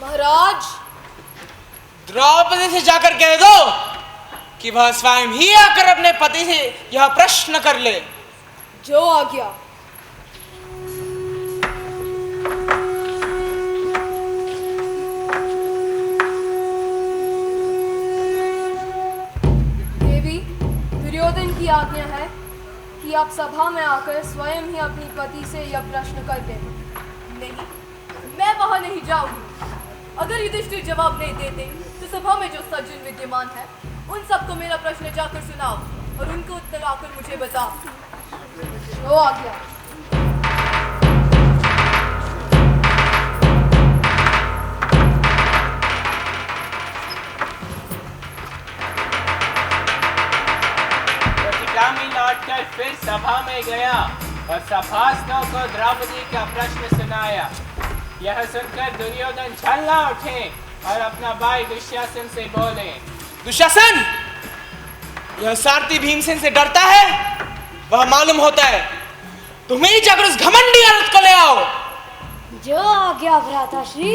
महाराज, द्रौपदी से जाकर कह दो कि वह स्वयं ही आकर अपने पति से यह प्रश्न कर ले। जो आ गया। देवी, दुर्योधन की आज्ञा है कि आप सभा में आकर स्वयं ही अपनी पति से यह प्रश्न कर लें। नहीं, मैं वहां नहीं जाऊंगी। अगर युधिष्ठिर जवाब नहीं देते तो सभा में जो सज्जन विद्यमान है उन सबको मेरा प्रश्न जाकर सुनाओ और उनको उत्तर आकर मुझे बताओ। जो आ गया। प्रतिगामी लौटकर फिर सभा में गया और सभासदों को द्रौपदी का प्रश्न सुनाया। यह सुनकर दुर्योधन झल्ला उठे और अपना भाई दुशासन से बोले। दुशासन, यह सारथी भीमसेन से डरता है, वह मालूम होता है। तुम्हें ही जाकर उस घमंडी औरत को ले आओ। जो आ गया भ्राताश्री।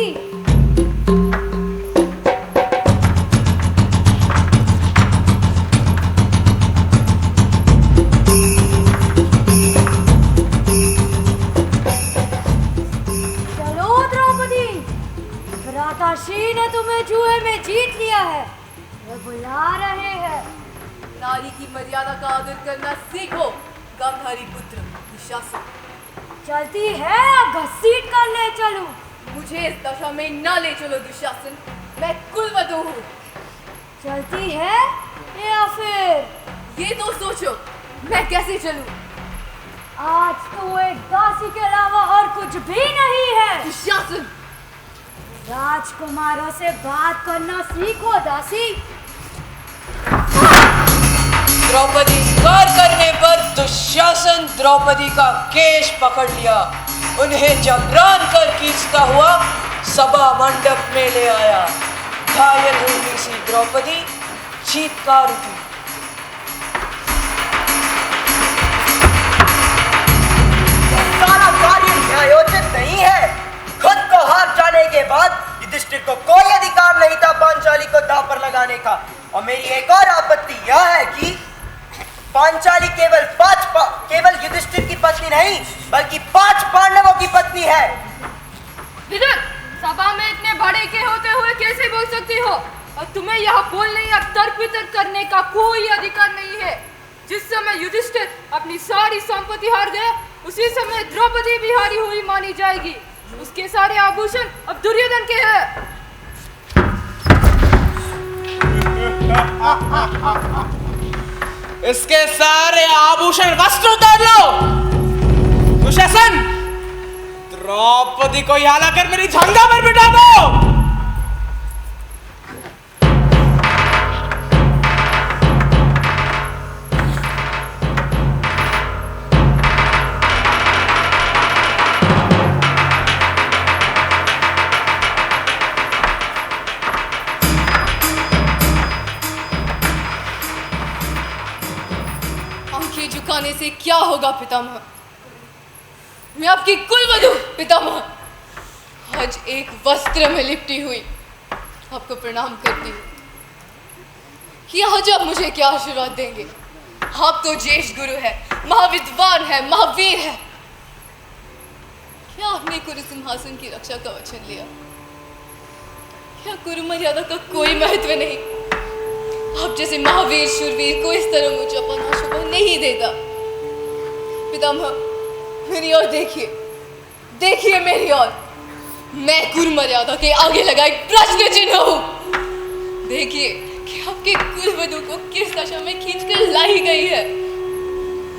भ्राताश्री ने तुम्हें जुए में जीत लिया है, वे बुला रहे हैं। नारी की मर्यादा का आदर करना सीखो गांधारी पुत्र दुशासन। चलती है या घसीट कर ले चलूं? मुझे इस दशा में न ले चलो दुशासन, मैं कुलवधू हूँ। चलती है या फिर ये तो सोचो मैं कैसे चलूं। आज तो एक दासी के अलावा और कुछ भी नहीं है। दुशासन, राजकुमारों से बात करना सीखो दासी। द्रौपदी स्वीकार करने पर दुशासन द्रौपदी का केश पकड़ लिया, उन्हें जबरान कर खींचता हुआ सभा मंडप में ले आया। घायल हुई सी द्रौपदी चीत्कार उठी। सारा कार्य न्यायोचित नहीं है। खुद को हार जाने के बाद युधिष्ठिर को कोई अधिकार नहीं था पांचाली को दांव पर लगाने का। और मेरी एक और आपत्ति यह है कि पांचाली केवल युधिष्ठिर की पत्नी नहीं बल्कि 5 पांडवों की पत्नी है। विदुर, सभा में इतने बड़े के होते हुए कैसे बोल सकती हो? और तुम्हें यह बोलने या तर्क वितर्क करने का कोई अधिकार नहीं है। जिस समय युधिष्ठिर अपनी सारी संपत्ति हार गया, उसी समय द्रौपदी भी हारी हुई मानी जाएगी। उसके सारे आभूषण अब दुर्योधन के हैं। इसके सारे आभूषण वस्त्र उतार लो। दुशासन, द्रौपदी को यहाँ लाकर मेरी झंडा पर बिठा दो। झुकाने से क्या होगा पितामह? मैं आपकी कुलवधू पितामह आज एक वस्त्र में लिपटी हुई आपको प्रणाम करती हूँ। यहाँ जो आप मुझे क्या आशीर्वाद देंगे? आप तो ज्येष्ठ गुरु है, महाविद्वान है, महावीर है। क्या आपने कुरु सिंहासन की रक्षा का वचन लिया? क्या कुरु मर्यादा का कोई महत्व नहीं? आप जैसे महावीर शूरवीर को इस तरह ऊंचापन शोभा नहीं देता। पितामह, मेरी ओर देखिए, देखिए मेरी ओर। मैं कुल मर्यादा के आगे लगा एक प्रश्न चिन्ह हूँ। देखिए कि आपके कुल वधू को किस दशा में खींचकर लाई गई है।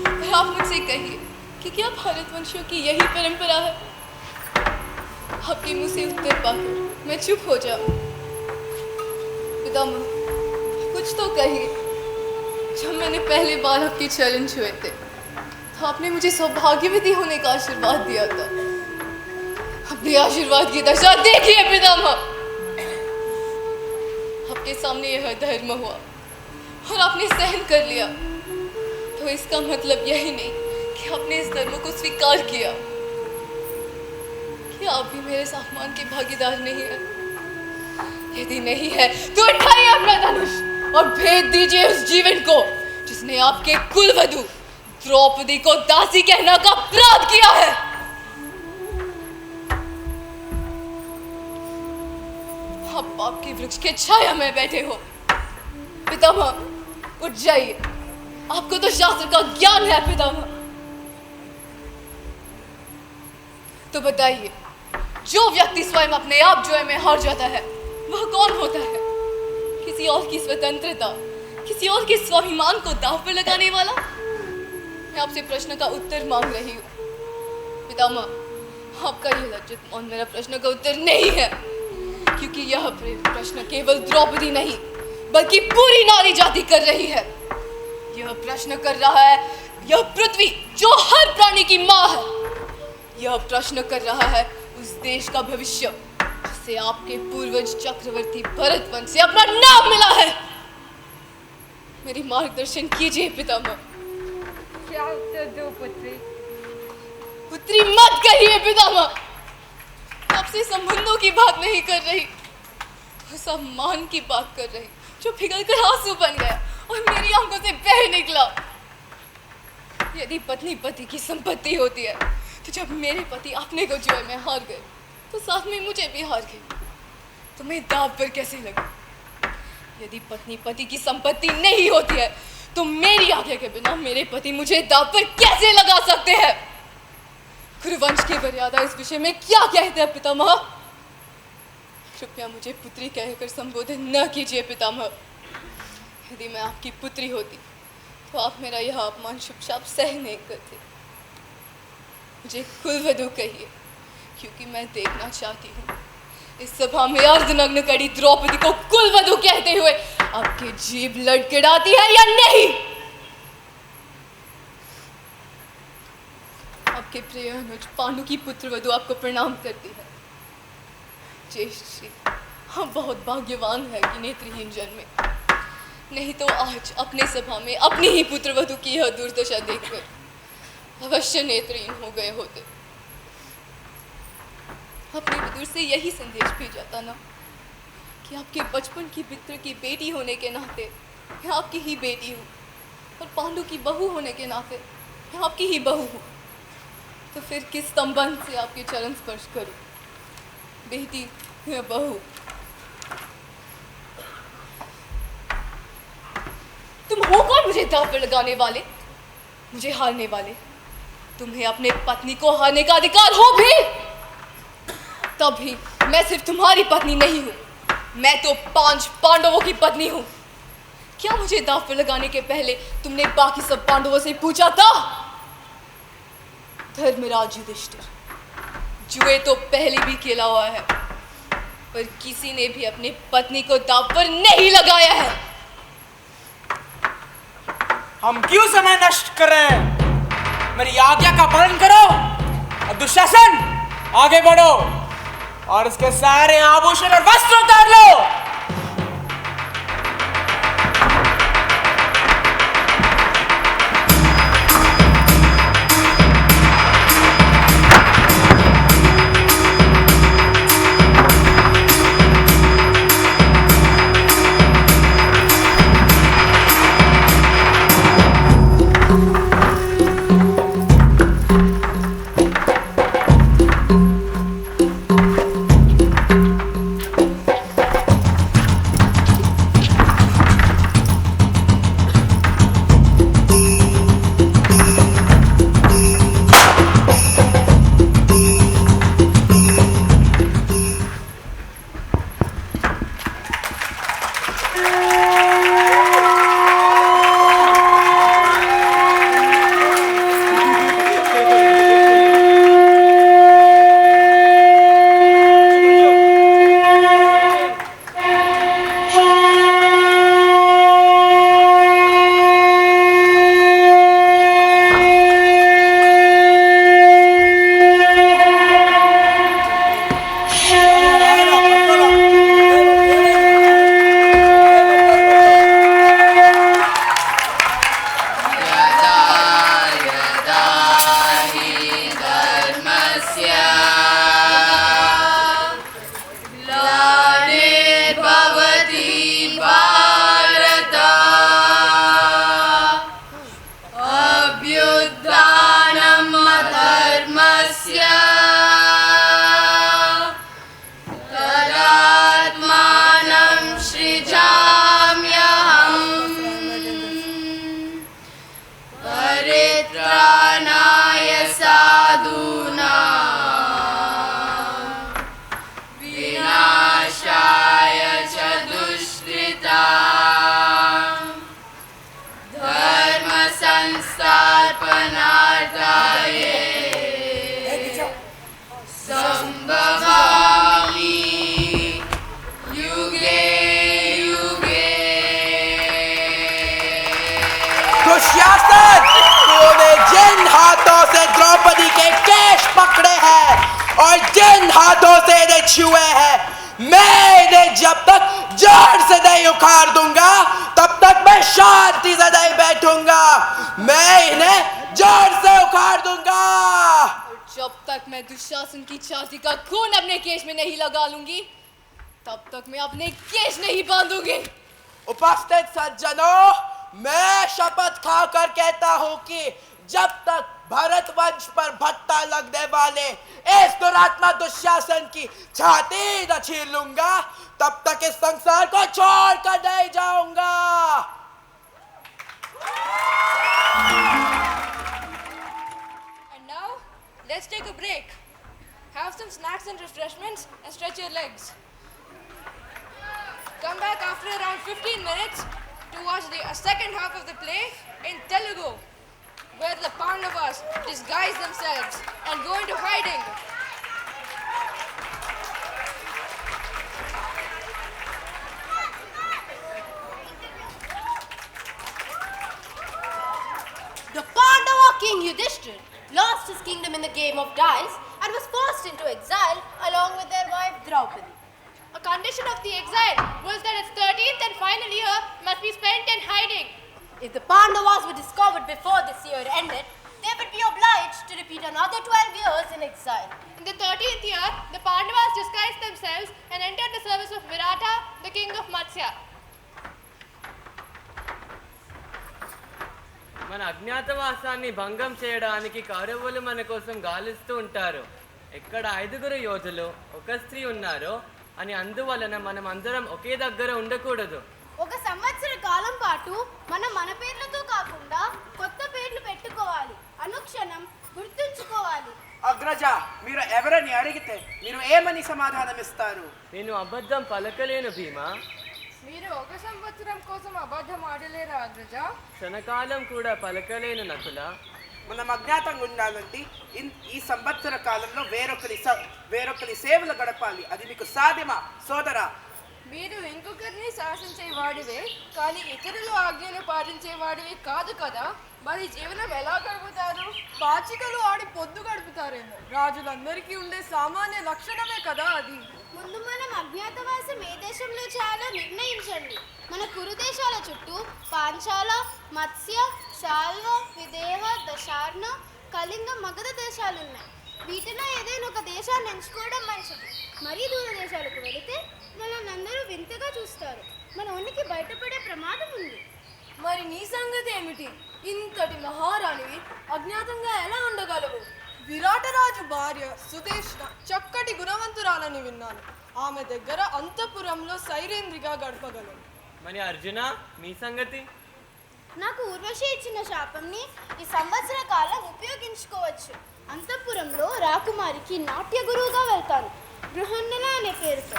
और आप मुझसे कहिए कि क्या भारतवंशियों की यही परंपरा है? आपके मुंह से उत्तर पाकर मैं चुप हो जाऊं। पितामह, कुछ तो कहिए। जब मैंने पहली बार आपके चरण छुए थे तो आपने मुझे सौभाग्यवती होने का आशीर्वाद दिया था। अपने आशीर्वाद की दशा देखिए पितामह। आपके सामने यह धर्म हुआ और आपने सहन कर लिया, तो इसका मतलब यही नहीं कि आपने इस धर्म को स्वीकार किया। क्या आप भी मेरे सम्मान के भागीदार नहीं है? यदि नहीं है तो उठाइए अपना धनुष और भेज दीजिए उस जीवन को जिसने आपके कुलवधू द्रौपदी को दासी कहना का अपराध किया है। आप पाप के वृक्ष के छाया में बैठे हो। पितामह, उठ जाइए। आपको तो शास्त्र का ज्ञान है पितामह। तो बताइए, जो व्यक्ति स्वयं अपने आप जो में हार जाता है वह कौन होता है? किसी और की स्वतंत्रता, किसी और के स्वाभिमान को दांव पर लगाने वाला? मैं आपसे प्रश्न का उत्तर मांग रही हूँ। पितामह, आपका यह लज्जित मौन मेरा प्रश्न का उत्तर नहीं है, क्योंकि यह प्रश्न केवल द्रौपदी नहीं बल्कि पूरी नारी जाति कर रही है। यह प्रश्न कर रहा है यह पृथ्वी जो हर प्राणी की माँ है। यह प्रश्न कर रहा है उस देश का भविष्य जिसे आपके पूर्वज चक्रवर्ती भरत वंश से अपना नाम मिला है। मेरी मार्गदर्शन कीजिए पितामह। क्या उत्तर दो पुत्री? पुत्री मत कहिए पितामह। आपसे संबंधों की बात नहीं कर रही, सम्मान की बात कर रही, जो पिघल कर आंसू बन गया और मेरी आंखों से बह निकला। यदि पत्नी पति की संपत्ति होती है तो जब मेरे पति अपने को जुए में हार गए तो साथ में मुझे भी हार गए, तो मैं दाव पर कैसे लगूं? यदि पत्नी पति की संपत्ति नहीं होती है तो मेरी आज्ञा के बिना मेरे पति मुझे दाव पर कैसे लगा सकते हैं? कुरुवंश की मर्यादा इस विषय में क्या कहते हैं पितामह? कृपया मुझे पुत्री कहकर संबोधित न कीजिए पितामह। यदि मैं आपकी पुत्री होती तो आप मेरा यह अपमान चुपचाप सह नहीं करते। मुझे कुलवधू कहिए, क्योंकि मैं देखना चाहती हूँ इस सभा में अर्धनग्न कड़ी द्रौपदी को कुलवधू कहते हुए आपकी जीभ लड़खड़ाती है या नहीं? आपके प्रिय अनुज पांडु की पुत्रवधू आपको प्रणाम करती है। ज्येष्ठ श्री, हम बहुत भाग्यवान है कि नेत्रहीन जन्मे, नहीं तो आज अपने सभा में अपनी ही पुत्रवधू की यह दुर्दशा देखकर अवश्य नेत्रहीन हो गए होते। अपने विदुर से यही संदेश भेजा था ना कि आपके बचपन की मित्र की बेटी होने के नाते मैं आपकी ही बेटी हूँ, और पांडु की बहू होने के नाते मैं आपकी ही बहू हूँ। तो फिर किस संबंध से आपके चरण स्पर्श करूं? बेटी या बहू? तुम हो कौन मुझे दांव पर लगाने वाले, मुझे हारने वाले? तुम्हें अपने पत्नी को हारने का अधिकार हो भी, तब भी मैं सिर्फ तुम्हारी पत्नी नहीं हूं, मैं तो 5 पांडवों की पत्नी हूं। क्या मुझे दांव पर लगाने के पहले तुमने बाकी सब पांडवों से पूछा था? धर्मराज युधिष्ठिर, जुए तो पहले भी खेला हुआ है, पर किसी ने भी अपनी पत्नी को दांव पर नहीं लगाया है। हम क्यों समय नष्ट कर रहे हैं? मेरी आज्ञा का पालन करो और दुशासन आगे बढ़ो और इसके सारे आभूषण और वस्त्र उतार लो। दुष्यासन, तूने जिन हाथों से द्रौपदी के केश पकड़े हैं और जिन हाथों से इन्हें छुए हैं, मैं इन्हें जब तक जड़ से नहीं उखाड़ दूंगा तब तक मैं शांति से नहीं बैठूंगा। मैं इन्हें जड़ से उखाड़ दूंगा। जब तक मैं दुशासन की छाती का खून अपने केश में नहीं लगा लूंगी तब तक मैं अपने केश नहीं बांधूंगी। उपस्थित सज्जनों, मैं शपथ खाकर कहता हूं कि जब तक भरत वंश पर भट्टा लगने वाले इस दुरात्मा दुशासन की छाती न छीन लूंगा तब तक इस संसार को छोड़कर नहीं जाऊंगा। And now, let's take a break. Have some snacks and refreshments and stretch your legs. Come back after around 15 minutes to watch the second half of the play in Telugu, where the Pandavas disguise themselves and go into hiding. The Pandava king Yudhishthira lost his kingdom in the game of dice and was forced into exile along with their wife Draupadi. A condition of the exile was that its 13th and final year must be spent in hiding. If the Pandavas were discovered before this year ended, they would be obliged to repeat another 12 years in exile. In the 13th year, the Pandavas disguised themselves and entered the service of Virata, the king of Matsya. మన అజ్ఞాతవాసాన్ని భంగం చేయడానికి కౌరవులు మన కోసం గాలిస్తూ ఉంటారు. ఎక్కడ 5 యోధులు ఒక స్త్రీ ఉన్నారో అని అందువలన మనం అందరం ఒకే దగ్గర ఉండకూడదు. ఒక సంవత్సర కాలం పాటు మనం మన పేర్లతో కాకుండా కొత్త పేర్లు పెట్టుకోవాలి. అనుక్షణం గుర్తుంచుకోవాలి. అగ్రజ, మీరు ఎవరని అడిగితే మీరు ఏమని సమాధానం ఇస్తారు? నేను అబద్ధం పలకలేను భీమా. మీరు ఒక సంవత్సరం కోసం అబద్ధం ఆడలేరా అగ్రజ? క్షణకాలం కూడా పలకలేను నకుల. మనం అజ్ఞాతంగా ఉండాలంటే ఈ సంవత్సర కాలంలో వేరొకరి సేవలు గడపాలి. అది మీకు సాధ్యమా సోదరా? మీరు ఇంకొకరిని శాసించే వాడివే కానీ ఇతరుల ఆజ్ఞను పాటించే వాడివి కాదు కదా. మరి జీవనం ఎలా గడుపుతారు? పాచికలు ఆడి పొద్దు గడుపుతారేమో. రాజులందరికీ ఉండే సామాన్య లక్షణమే కదా అది. ముందు మనం అజ్ఞాతవాసం ఏ దేశంలో చేయాలో నిర్ణయించండి. మన కురు దేశాల చుట్టూ పాంచాల, మత్స్య, శాల్వ, విదేహ, దశార్ణ, కళింగ, మగధ దేశాలున్నాయి. వీటిలో ఏదైనా ఒక దేశాన్ని ఎంచుకోవడం మంచిది. మరీ దూర దేశాలకు వెళితే మనల్ని అందరూ వింతగా చూస్తారు. మన ఉనికి బయటపడే ప్రమాదం ఉంది. మరి నీ సంగతి ఏమిటి? ఇంతటి మహారాణివి అజ్ఞాతంగా ఎలా ఉండగలవు? విరాటరాజు భార్య సుదేష్ణ చక్కటి గుణవంతురాలని విన్నాను. ఆమె దగ్గర అంతఃపురంలో సైరేంద్రిగా గడపగలను. మరి అర్జున, మీ సంగతి? నాకు ఊర్వశి ఇచ్చిన శాపంని ఈ సంవత్సర కాలం ఉపయోగించుకోవచ్చు. అంతఃపురంలో రాకుమారికి నాట్య గురువుగా వెళ్తాను, బృహన్నల అనే పేరుతో.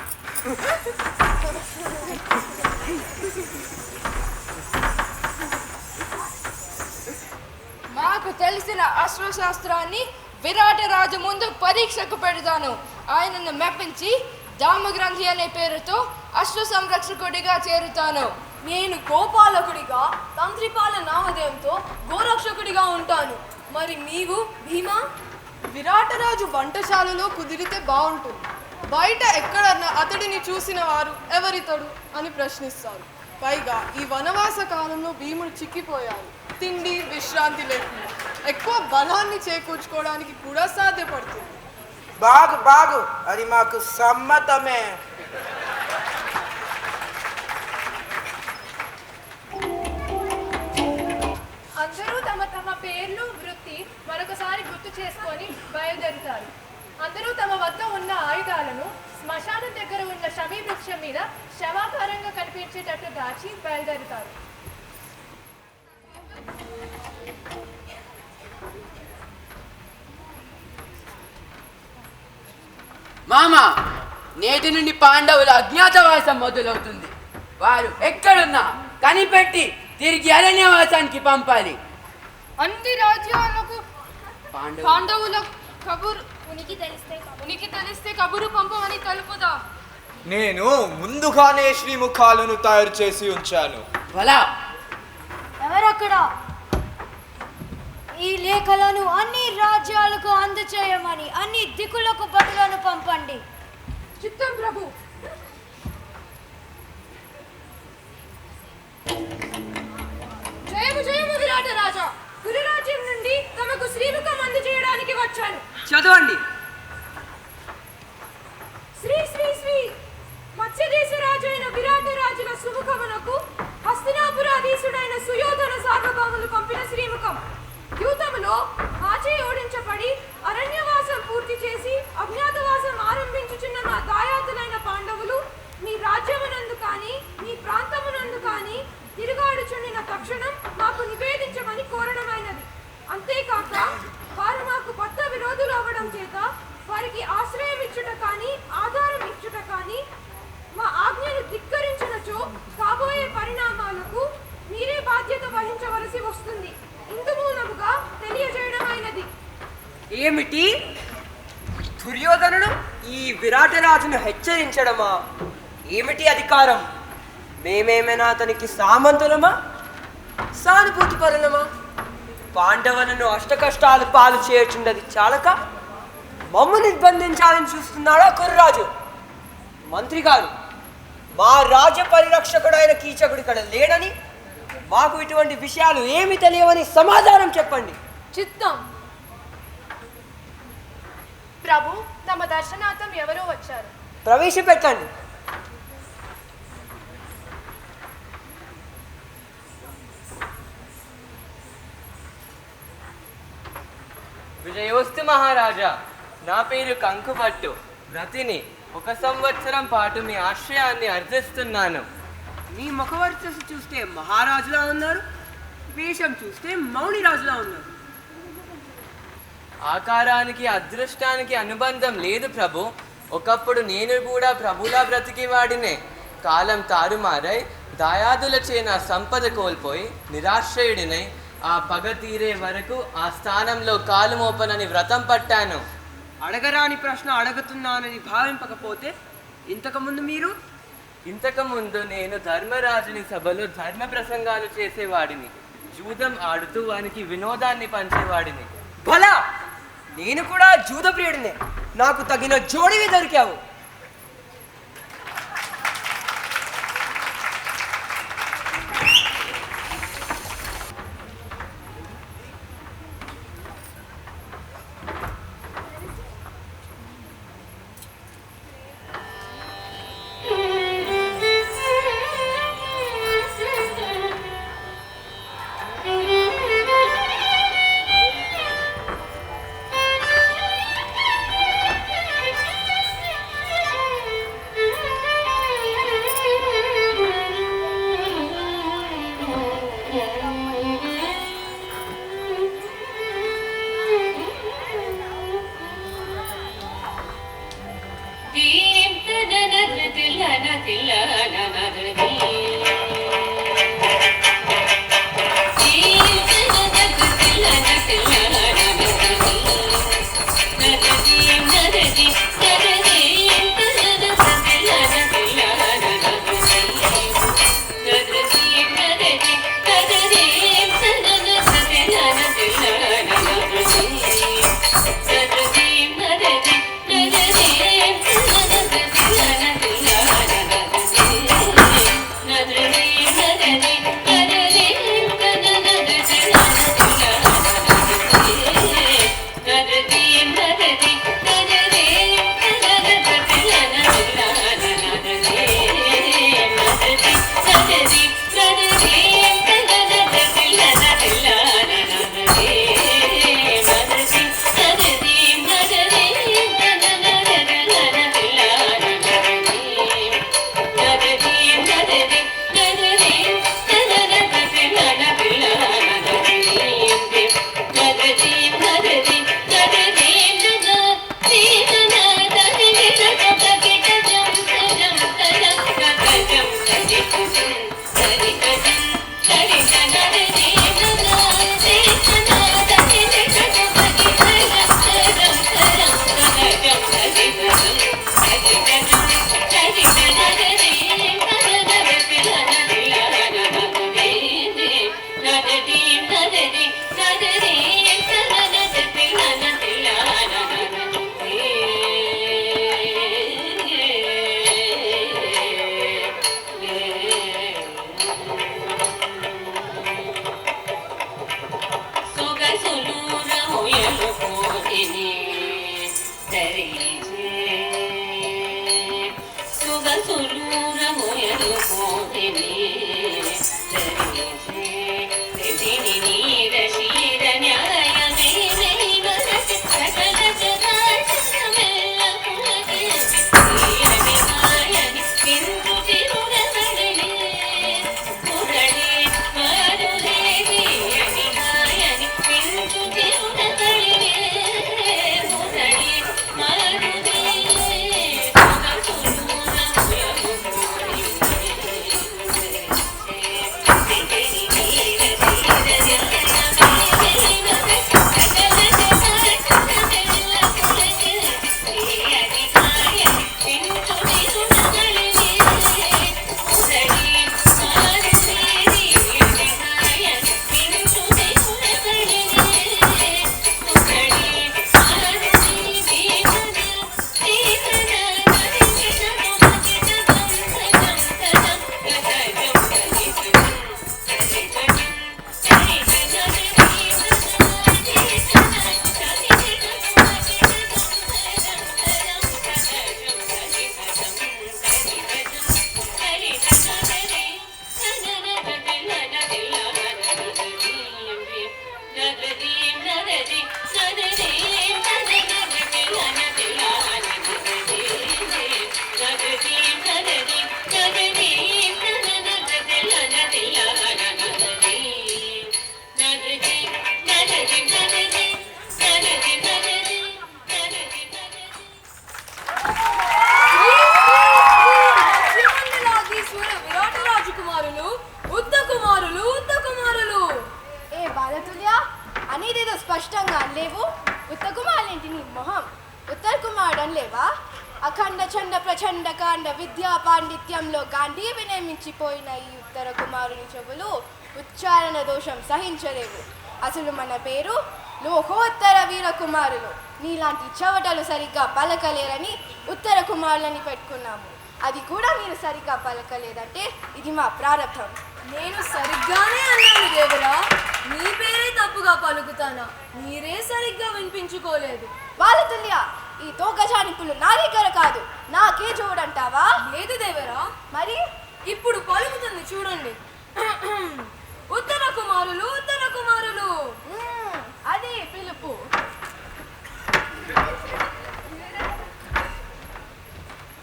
అశ్వశాస్త్రాన్ని విరాట రాజు ముందు పరీక్షకు పెడతాను. ఆయనను మెప్పించి దామగ్రంథి అనే పేరుతో అశ్వ సంరక్షకుడిగా చేరుతాను. నేను గోపాలకుడిగా తంత్రిపాల నామధేయంతో గోరక్షకుడిగా ఉంటాను. మరి నీవు భీమా? విరాటరాజు వంటశాలలో కుదిరితే బాగుంటుంది. బయట ఎక్కడన్నా అతడిని చూసిన వారు ఎవరితడు అని ప్రశ్నిస్తారు. పైగా ఈ వనవాస కాలంలో భీముడు చిక్కిపోయారు. తిండి విశ్రాంతి లేకుండా ఎక్కువ బలాన్ని చేకూర్చుకోవడానికి కూడా సాధ్యపడుతుంది. బాగు బాగు, అది మాకు సమ్మతమే. అందరూ తమ తమ పేర్లు వృత్తి మరొకసారి గుర్తు చేసుకొని బయలుదేరుతారు. అందరూ తమ వద్ద ఉన్న ఆయుధాలను శ్మశానం దగ్గర ఉన్న షమీ వృక్షం మీద శవాకారంగా కనిపించేటట్టు దాచి బయలుదేరుతారు. మామ, నేటి నుండి పాండవుల అజ్ఞాతవాసం మొదలవుతుంది. వారు ఎక్కడున్నా కనిపెట్టి తిరిగి అరణ్యవాసానికి పంపాలి. అన్ని రాజ్యాలకు పాండవుల కబురు ఉనికి తెలిస్తే కబురు పంపమని తెలుపుదా. నేను ముందుగానే శ్రీముఖాలను తయారు చేసి ఉంచాను. ఎవరక్కడ? ఈ లేఖలను అన్ని రాజ్యాలకు అందచేయమని అన్ని దిక్కులకు భటులను పంపండి. చిత్తం ప్రభు. జయము జయము విరాట రాజా. గురురాజ్యం నుండి తమకు శ్రీముఖం అందజేయడానికి వచ్చాను. చదవండి. శ్రీ శ్రీ శ్రీ మత్స్యదేశ రాజు అయిన విరాట రాజుల సుముఖమునకు హస్తినాపురాధీశుడైన సుయోధన సార్వభౌములు పంపిన శ్రీముఖం. యూతములో ఆచే ఓడించబడి అరణ్యవాసం పూర్తి చేసి అజ్ఞాతవాసం ఆరంభించుచున్న మా దాయాదులైన పాండవులు మీ రాజ్యమునందు కానీ మీ ప్రాంతమునందు కానీ తిరుగాడుచుండిన తక్షణం మాకు నివేదించమని కోరడమైనది. అంతేకాక వారు మాకు కొత్త విరోధులు అవ్వడం చేత వారికి ఆశ్రయం ఇచ్చుట కానీ ఆధారం ఇచ్చుట కానీ మా ఆజ్ఞను ధిక్కరించినచో కాబోయే పరిణామాలకు మీరే బాధ్యత వహించవలసి వస్తుంది. ఇందుమూలముగా తెలియజేయడమైనది. ఏమిటి? దుర్యోధనుడు ఈ విరాటరాజును హెచ్చరించడమా? ఏమిటి అధికారం? మేమేమైనా అతనికి సామంతులమా, సానుభూతి పరులమా? పాండవులను అష్టకష్టాలు పాలు చేయుచున్నది చాలక మమ్ము నిర్బంధించాలని చూస్తున్నాడా కుర్రాజు? మంత్రి గారు, మా రాజ్య పరిరక్షకుడైన కీచకుడు ఇక్కడ లేడని, మాకు ఇటువంటి విషయాలు ఏమి తెలియవని సమాధానం చెప్పండి. చిత్తం. ప్రభు, తమ దర్శనార్థం ఎవరో వచ్చారు. ప్రవేశపెట్టండి. విజయోస్తు మహారాజా. నా పేరు కంకుపట్టు, వ్రతిని. 1 సంవత్సరం పాటు మీ ఆశ్రయాన్ని అర్థిస్తున్నాను. మీ ముఖవర్చస్సు చూస్తే మహారాజులా ఉన్నారు, వేషం చూస్తే మౌనిరాజులా ఉన్నారు. ఆకారానికి అదృష్టానికి అనుబంధం లేదు ప్రభు. ఒకప్పుడు నేను కూడా ప్రభులా బ్రతికివాడినే. కాలం తారుమారై దాయాదులచే నా సంపద కోల్పోయి నిరాశ్రయుడినై ఆ పగ తీరే వరకు ఆ స్థానంలో కాలు మోపనని వ్రతం పట్టాను. అడగరాని ప్రశ్న అడుగుతున్నానని భావింపకపోతే ఇంతకుముందు మీరు? ఇంతకుముందు నేను ధర్మరాజుని సభలో ధర్మ ప్రసంగాలు చేసేవాడిని. జూదం ఆడుతూ వానికి వినోదాన్ని పంచేవాడిని. భలా, నేను కూడా జూదప్రియుడినే. నాకు తగిన జోడివి దొరికావు. స్పష్టంగా లేవు ఉత్తకుమారులేంటి నీ మొహం ఉత్తర కుమారుడని లేవా అఖండ చండ ప్రచండ కాండ విద్యా పాండిత్యంలో గాంధీవినే మించిపోయిన ఈ ఉత్తర కుమారుని చెవులు ఉచ్చారణ దోషం సహించలేవు. అసలు మన పేరు లోకోత్తర వీర కుమారులు. నీలాంటి చవటలు సరిగ్గా పలకలేరని ఉత్తర కుమారులని పెట్టుకున్నాము. అది కూడా మీరు సరిగ్గా పలకలేదంటే ఇది మా ప్రారంభం. నేను సరిగ్గానే అన్నాను దేవరా, నీ పేరే తప్పుగా పలుకుతానా? మీరే సరిగ్గా వినిపించుకోలేదు. బాలతుల్య, ఈ తోకజానిపులు నారీకర కాదు, నాకే చూడంటావా? లేదు దేవరా. మరి ఇప్పుడు పలుకుతుంది చూడండి. ఉత్తర కుమారులు, ఉత్తర కుమారులు. అదే పిలుపు.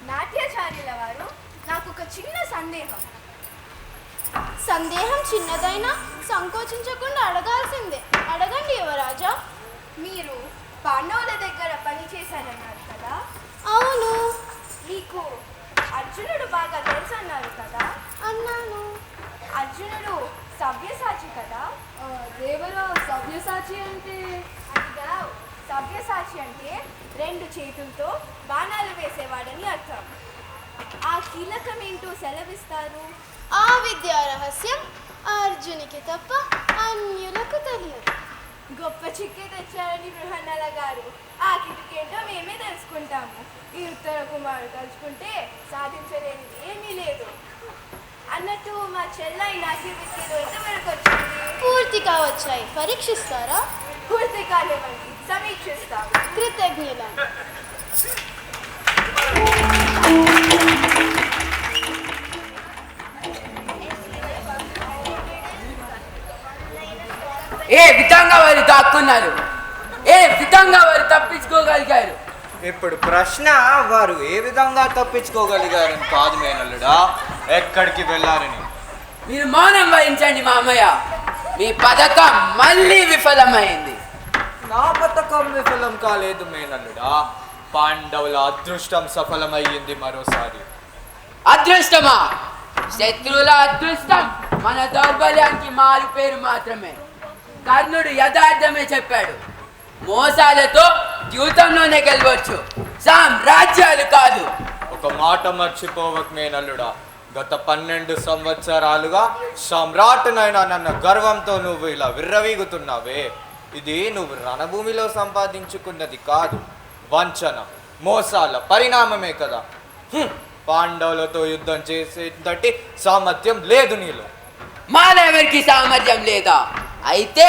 నాట్యాచార్యుల వారు, నాకు ఒక చిన్న సందేహం. సందేహం చిన్నదైనా సంకోచించకుండా అడగాల్సిందే. అడగండి యువరాజా. మీరు పాండవుల దగ్గర పని చేశారన్నారు కదా? అవును. మీకు అర్జునుడు బాగా తెలుసు అన్నారు కదా? అన్నాను. అర్జునుడు సవ్యసాచి కదా? దేవరా, సవ్యసాచి అంటే? అదిగా, సవ్యసాచి అంటే 2 చేతులతో బాణాలు వేసేవాడని అర్థం. ఆ కీలకం ఏంటో సెలవిస్తారు. ఆ విద్యా రహస్యం అర్జునికి తప్ప అన్యులకు తెలియదు. గొప్ప చిక్కే తెచ్చారని బృహన్నల గారు. ఆ కిటికేంటో మేమే తెలుసుకుంటాము. ఈ ఉత్తర కుమారుడు తలుచుకుంటే సాధించలేనిది ఏమీ లేదు. అన్నట్టు మా చెల్లై నాట్య విద్యలో ఎంతవరకు వచ్చింది? పూర్తిగా వచ్చాయి. పరీక్షిస్తారా? పూర్తి కాలేవండి, సమీక్షిస్తాము. కృతజ్ఞుల. ఏ విధంగా వారు దాక్కున్నారు, ఏ విధంగా వారు తప్పించుకోగలిగారు? ఇప్పుడు ప్రశ్న వారు ఏ విధంగా తప్పించుకోగలిగారని కాదు మేనల్లుడా, ఎక్కడికి వెళ్ళారని. మీరు మౌనం వహించండి మామయ్య. మీ పథకం మళ్ళీ విఫలమైంది. నా పథకం విఫలం కాలేదు మేనల్లుడా, పాండవుల అదృష్టం సఫలమయ్యింది మరోసారి. అదృష్టమా? శత్రువుల అదృష్టం మన దౌర్బల్యానికి మారు పేరు మాత్రమే. కర్ణుడు యథార్థమే చెప్పాడు. మోసాలతో జీవితంలోనే గెలవచ్చు, సామ్రాజ్యాలు కాదు. ఒక మాట మర్చిపోవకు మేనల్లుడా, గత 12 సంవత్సరాలుగా సమ్రాట్నైనా నన్న గర్వంతో నువ్వు ఇలా విర్రవీగుతున్నావే, ఇది నువ్వు రణభూమిలో సంపాదించుకున్నది కాదు, వంచన మోసాల పరిణామమే కదా. పాండవులతో యుద్ధం చేసేంతటి సామర్థ్యం లేదు నీలో. మానవుడికి సామర్థ్యం లేదా? అయితే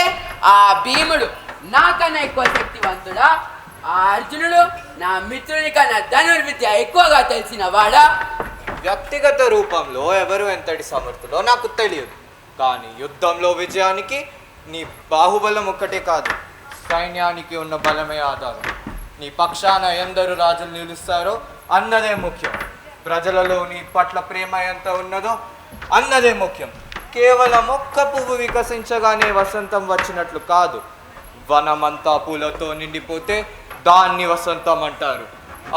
ఆ భీముడు నాకన్నా ఎక్కువ శక్తివంతుడా? ఆ అర్జునుడు నా మిత్రుని కన్నా ధనుర్విద్య ఎక్కువగా తెలిసిన వాడా? వ్యక్తిగత రూపంలో ఎవరు ఎంతటి సమర్థులో నాకు తెలియదు, కానీ యుద్ధంలో విజయానికి నీ బాహుబలం ఒక్కటే కాదు, సైన్యానికి ఉన్న బలమే ఆధారం. నీ పక్షాన ఎందరు రాజులు నిలుస్తారో అన్నదే ముఖ్యం. ప్రజలలో నీ పట్ల ప్రేమ ఎంత ఉన్నదో అన్నదే ముఖ్యం. కేవలం ఒక్క పువ్వు వికసించగానే వసంతం వచ్చినట్లు కాదు, వనమంతా పూలతో నిండిపోతే దాన్ని వసంతం అంటారు.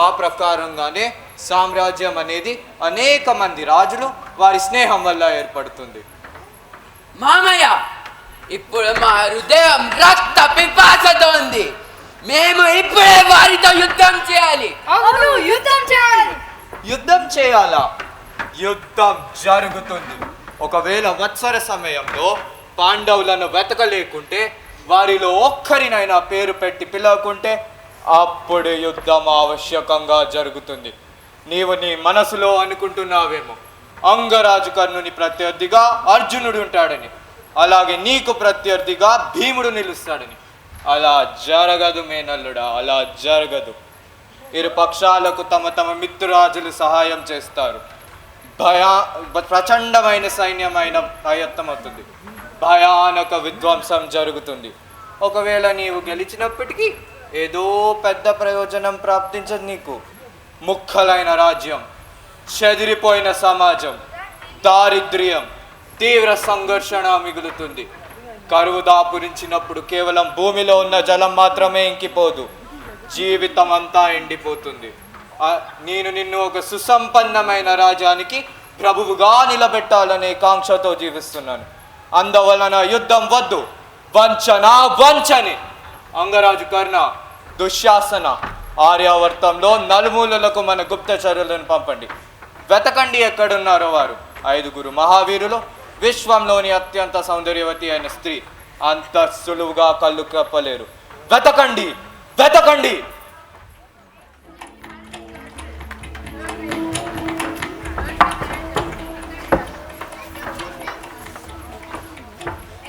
ఆ ప్రకారంగానే సామ్రాజ్యం అనేది అనేక మంది రాజులు వారి స్నేహం వల్ల ఏర్పడుతుంది. మామయ్య, ఇప్పుడు మా హృదయం రక్త పిపాసతో ఉంది. మేము ఇప్పుడే వారితో యుద్ధం చేయాలి. అవును, యుద్ధం చేయాలి. యుద్ధం చేయాలా? యుద్ధం జరుగుతుంది. ఒకవేళ వత్సర సమయంలో పాండవులను వెతకలేకుంటే, వారిలో ఒక్కరినైనా పేరు పెట్టి పిలవకుంటే అప్పుడు యుద్ధం ఆవశ్యకంగా జరుగుతుంది. నీవు నీ మనసులో అనుకుంటున్నావేమో అంగరాజు కర్ణుని ప్రత్యర్థిగా అర్జునుడు ఉంటాడని, అలాగే నీకు ప్రత్యర్థిగా భీముడు నిలుస్తాడని. అలా జరగదు మేనల్లుడా, అలా జరగదు. ఇరు పక్షాలకు తమ తమ మిత్రురాజులు సహాయం చేస్తారు. ప్రచండమైన సైన్యమైన ప్రయత్నమవుతుంది. భయానక విధ్వంసం జరుగుతుంది. ఒకవేళ నీవు గెలిచినప్పటికీ ఏదో పెద్ద ప్రయోజనం ప్రాప్తించదు నీకు. ముక్కలైన రాజ్యం, చెదిరిపోయిన సమాజం, దారిద్ర్యం, తీవ్ర సంఘర్షణ మిగులుతుంది. కరువు దాపురించినప్పుడు కేవలం భూమిలో ఉన్న జలం మాత్రమే ఇంకిపోదు, జీవితం అంతా ఎండిపోతుంది. నేను నిన్ను ఒక సుసంపన్నమైన రాజ్యానికి ప్రభువుగా నిలబెట్టాలనే కాంక్షతో జీవిస్తున్నాను. అందువలన యుద్ధం వద్దు, వంచన వంచని. అంగరాజు కర్ణ, దుశ్శాసన, ఆర్యావర్తంలో నలుమూలలకు మన గుప్తచరులను పంపండి. వెతకండి ఎక్కడున్నారో వారు. 5 మహావీరులు, విశ్వంలోని అత్యంత సౌందర్యవతి అయిన స్త్రీ. అంత సులువుగా కళ్ళు కప్పలేరు. వెతకండి, వెతకండి.